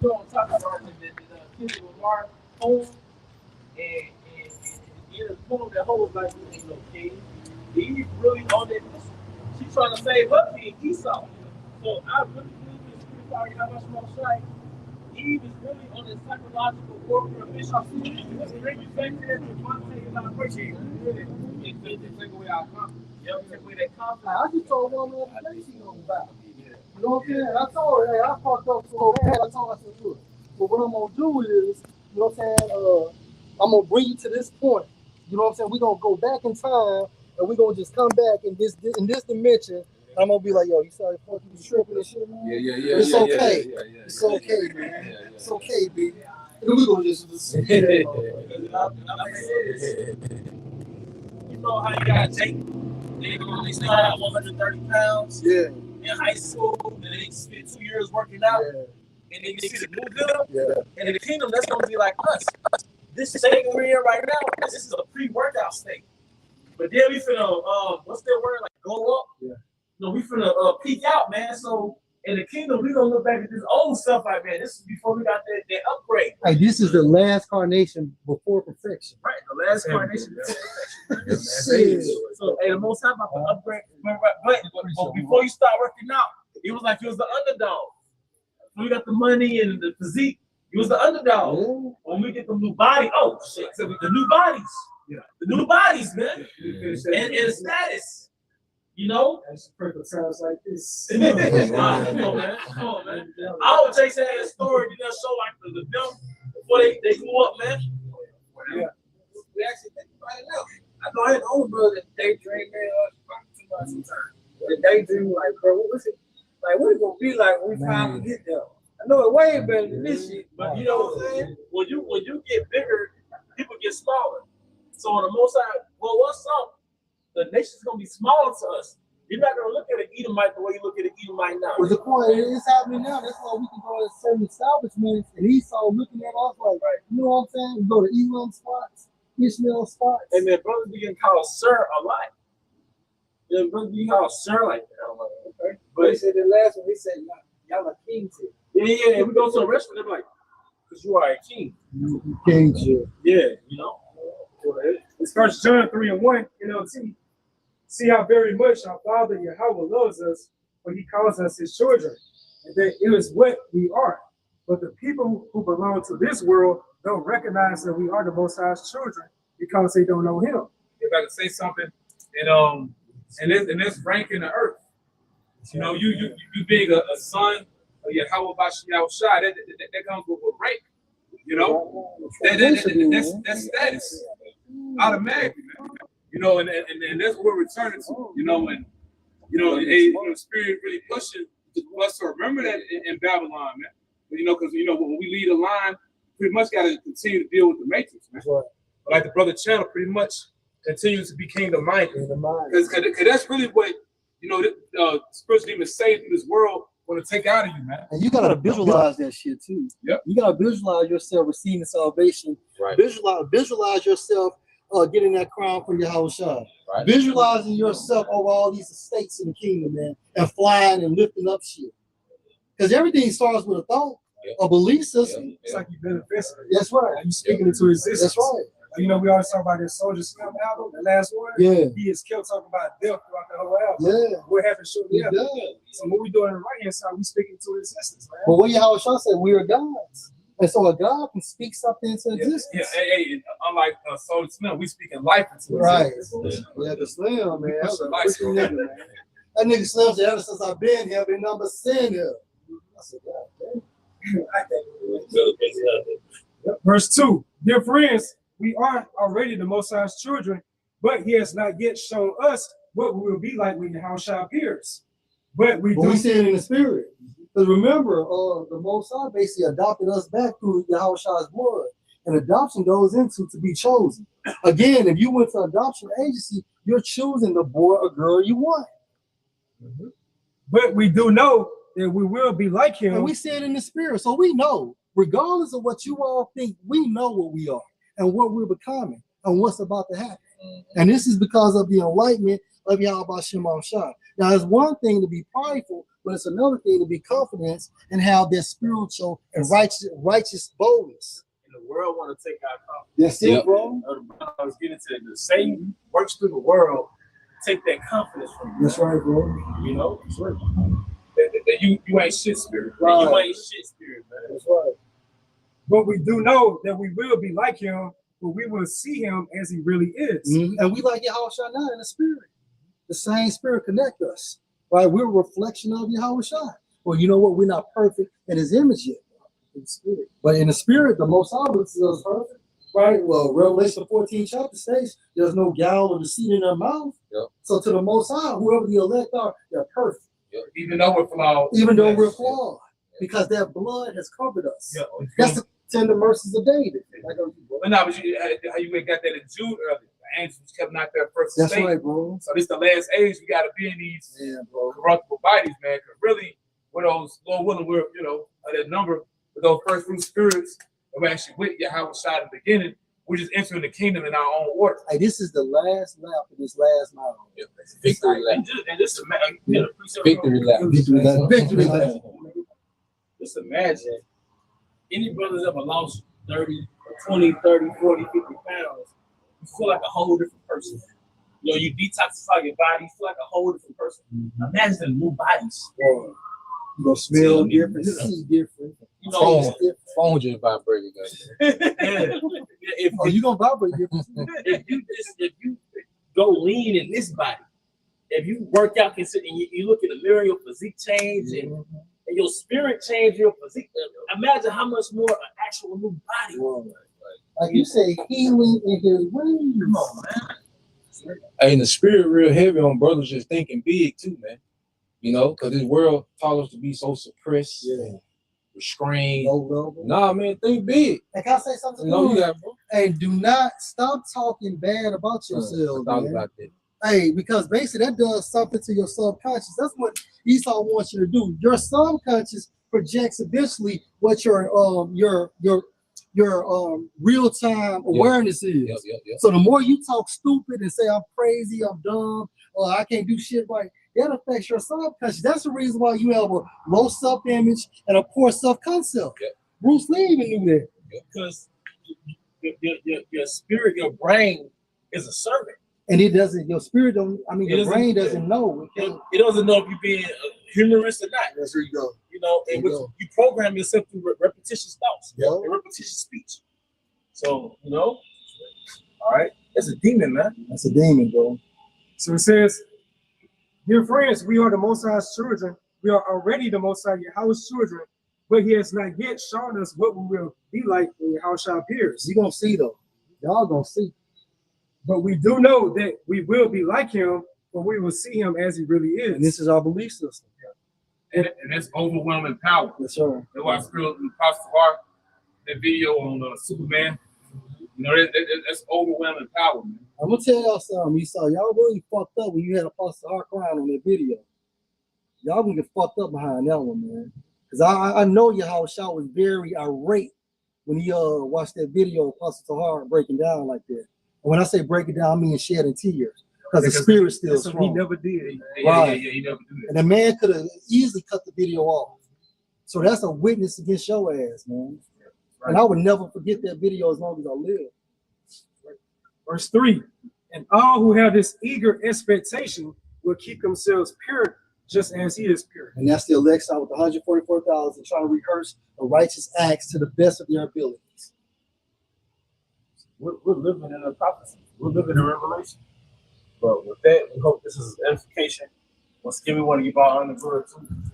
know what I'm talking about? The Kendrick Lamar poem, and in the poem that holds like you ain't no king. He's really on that mission. She's trying to save her king, Esau. So I really believe this spirituality, how much more sight. Eve is really on a psychological warfare mission. Let's bring it back to that one thing about preaching. It take away our confidence. Take away that confidence. I just told one man the place he gonna buy. You know what I'm saying? I told her, hey, I fucked up so bad. I told her, I said, look, but what I'm gonna do is, you know what I'm saying? I'm gonna bring you to this point. You know what I'm saying? We're gonna go back in time and we're gonna just come back in this dimension. I'm gonna be like, yo, you started fucking tripping and shit, man. Yeah. It's okay. It's okay, man. It's okay, baby. And we gonna just You know how you gotta take. They start at 130 pounds in high school, and they spend 2 years working out, and then they see the new them. And in the kingdom, that's gonna be like us. This state we're in right now, this is a pre-workout state. But then we finna, what's that word? Like go up. No, we finna peak out, man. So in the kingdom, we gonna look back at this old stuff like, man, this is before we got that upgrade. Hey, this is the last carnation before perfection. Right, the last carnation before perfection. So, hey, the most time about the upgrade, but before you start working out, it was like you was the underdog. When we got the money and the physique, you was the underdog. When we get the new body, oh shit, so the new bodies, the new bodies, man, and status. You know? That's perfect times like this. Come on, man. I would take that story, you know, show like the film before they grew up, man. We actually think about it now. I know I had an older brother that daydream, man, too much sometimes. The daydream, like, bro, what's it? Like, what it gonna be like when we finally get there? I know it way better than this shit, but you know what I'm saying? When you get bigger, people get smaller. So on the most side, well, what's up? The nation's gonna be smaller to us. You're not gonna look at an Edomite the way you look at an Edomite now. Well, the point is happening now. That's why we can go to certain establishments and Esau looking at us like, you know what I'm saying? We go to Elam spots, Ishmael spots. And then brothers be getting called sir a lot. Then brothers be called sir like that. I'm like, okay. But he said the last one, he said, y'all are kings here. Yeah, and we go to a restaurant, they're like, because you are a king. Kings here. Yeah, you know. It's 1 John 3:1, NLT. See how very much our Father Yahweh loves us, for he calls us his children, and that it is what we are. But the people who belong to this world don't recognize that we are the Most High's children because they don't know Him. If I could say something, and this rank in the earth, you know, you being a son of Yahweh Shai, that comes with rank, you know, that's status, automatically, man. You know, and that's what we're returning to, you know, and the Spirit really pushing us to remember that in Babylon, man. You know, because when we lead a line, pretty much got to continue to deal with the matrix, man. Right. But like the brother Channel, pretty much continues to be kingdom minded, because that's really what spiritual demons say through this world want to take out of you, man. And you gotta visualize that shit too. Yep. You gotta visualize yourself receiving salvation. Right. Visualize yourself getting that crown from Yahweh Shai. Right. Visualizing yourself over all these estates in the kingdom, man, and flying and lifting up shit. Because everything starts with a thought, a belief system. It's like you've been invested. That's right. You speaking into existence. That's right. You know, we always talk about this Soldier Slim album, the last one. Yeah. He is kept talking about death throughout the whole album. Yeah. What happened shortly after. Yeah. So what we doing on the right hand side, we speaking to existence, man. But what Yahweh Shai said, we are gods. And so a God can speak something into existence. Yeah. Hey, unlike Soldier Slim, we speaking life into Right. existence. Yeah, the Slim, man. That was a Life. freaking nigga, man. That nigga Slim said, ever since I've been here, I've been number 10 here. I said, God damn. Verse 2, dear friends, we are already the Most High's children, but He has not yet shown us what we will be like when Yahushua appears. But we we see it in the spirit. Because remember, the Most High basically adopted us back through Yahushua's blood. And adoption goes into to be chosen. Again, if you went to adoption agency, you're choosing the boy or girl you want. But we do know that we will be like Him. And we see it in the spirit. So we know, regardless of what you all think, we know what we are and what we're becoming and what's about to happen. And this is because of the enlightenment of Yahweh Shemam Shai. Now, it's one thing to be prideful, but it's another thing to be confident and have that spiritual and righteous boldness. And the world want to take our confidence. That's it, bro. I was getting to the Satan works through the world, take that confidence from you. That's right, bro. You know, That's right. that you ain't shit spirit. Right. You ain't shit spirit, man. That's right. But we do know that we will be like Him, but we will see Him as He really is. And we like Yahweh Shai now in the spirit. The same spirit connect us. Right? We're a reflection of Yahweh Shai. Well, you know what? We're not perfect in His image yet. In the spirit. But in the spirit, the Most High looks at us perfect. Right? Well, Revelation 14 chapter states there's no gall or deceit in their mouth. Yep. So to the Most High, whoever the elect are, they're perfect. Yep. Even though we're flawed. Even though we're flawed. Because that blood has covered us. Yep. That's the tender mercies of David. But now, how you got that in Jude earlier? The angels kept not their first That's estate. right, bro. So this the last age we got to be in these corruptible bodies, man. Because really, with those, Lord willing, we're that number with those first fruit spirits, and we're actually with Yahweh Shai in the beginning. We're just entering the kingdom in our own order. Hey, this is the last lap of this last mile. Yep. Victory lap. And just Victory lap. Victory lap. Victory lap. Just imagine any brothers ever lost 30, 20, 30, 40, 50 pounds, you feel like a whole different person. You know, you detoxify your body, you feel like a whole different person. Imagine the new bodies. You gonna smell different, see different. You know, Phone just vibrated, guys. if you gonna vibrate different. if you go lean in this body, if you work out consistently, you look in the mirror, your physique change and your spirit change, your physique. Imagine how much more an actual new body. Like you say, healing in His wings. Come on, man. Hey, and the spirit real heavy on brothers just thinking big too, man. You know, because this world taught us to be so suppressed, restrained. Nah, man, think big. And can I say something? You got, bro. Hey, do not stop talking bad about yourselves, Talk man. about that. Hey, because basically that does something to your subconscious. That's what Esau wants you to do. Your subconscious projects eventually what your real-time awareness is. Yep. So the more you talk stupid and say I'm crazy, I'm dumb, or I can't do shit right, that affects your subconscious. That's the reason why you have a low self-image and a poor self-concept. Yep. Bruce Lee even knew that. Because your spirit, your brain is a servant. And it doesn't, your spirit don't, your brain doesn't know. It doesn't know if you're being humorous or not. That's where you go. You know, and you program yourself through repetitious thoughts and repetitious speech. So, you know, all right, it's a demon, man. That's a demon, bro. So it says, dear friends, we are the Most High's children. We are already the Most High Yahweh's children, but he has not yet shown us what we will be like when Yahweh shall appears. You gonna see though. Y'all gonna see. But we do know that we will be like him, but we will see him as he really is. And this is our belief system. And it's overwhelming power. Yes, sir. That's why I feel the Apostle Hart, that video on Superman. You know, that's overwhelming power, man. I'm gonna tell y'all something, Esau. Y'all really fucked up when you had Apostle Hart crying on that video. Y'all gonna get fucked up behind that one, man. Because I know Yahweh Shah was very irate when he watched that video of Apostle Hart breaking down like that. And when I say breaking down, I mean shedding tears. Because the spirit's still strong. He never did. Right. Yeah, he never do that. And the man could have easily cut the video off. So that's a witness against your ass, man. Right. And I would never forget that video as long as I live. Verse 3, and all who have this eager expectation will keep themselves pure just as he is pure. And that's the elect side with 144,000 trying to rehearse the righteous acts to the best of their abilities. We're living in a prophecy. We're living in revelation. But with that, we hope this is edification. Once again, we want to give our honor to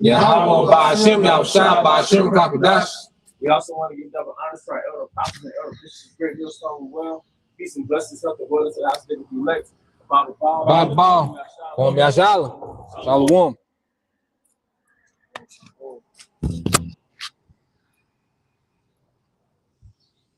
Yahweh Ba'ashem Yahushua Ba'ashem Kakadash. We also want to give double honor to our elder prophets and elder bishops, great millstone well. Peace and blessings, health and wonders to the house of the elect. Father, Baba, Kwam Yashala, Shalom.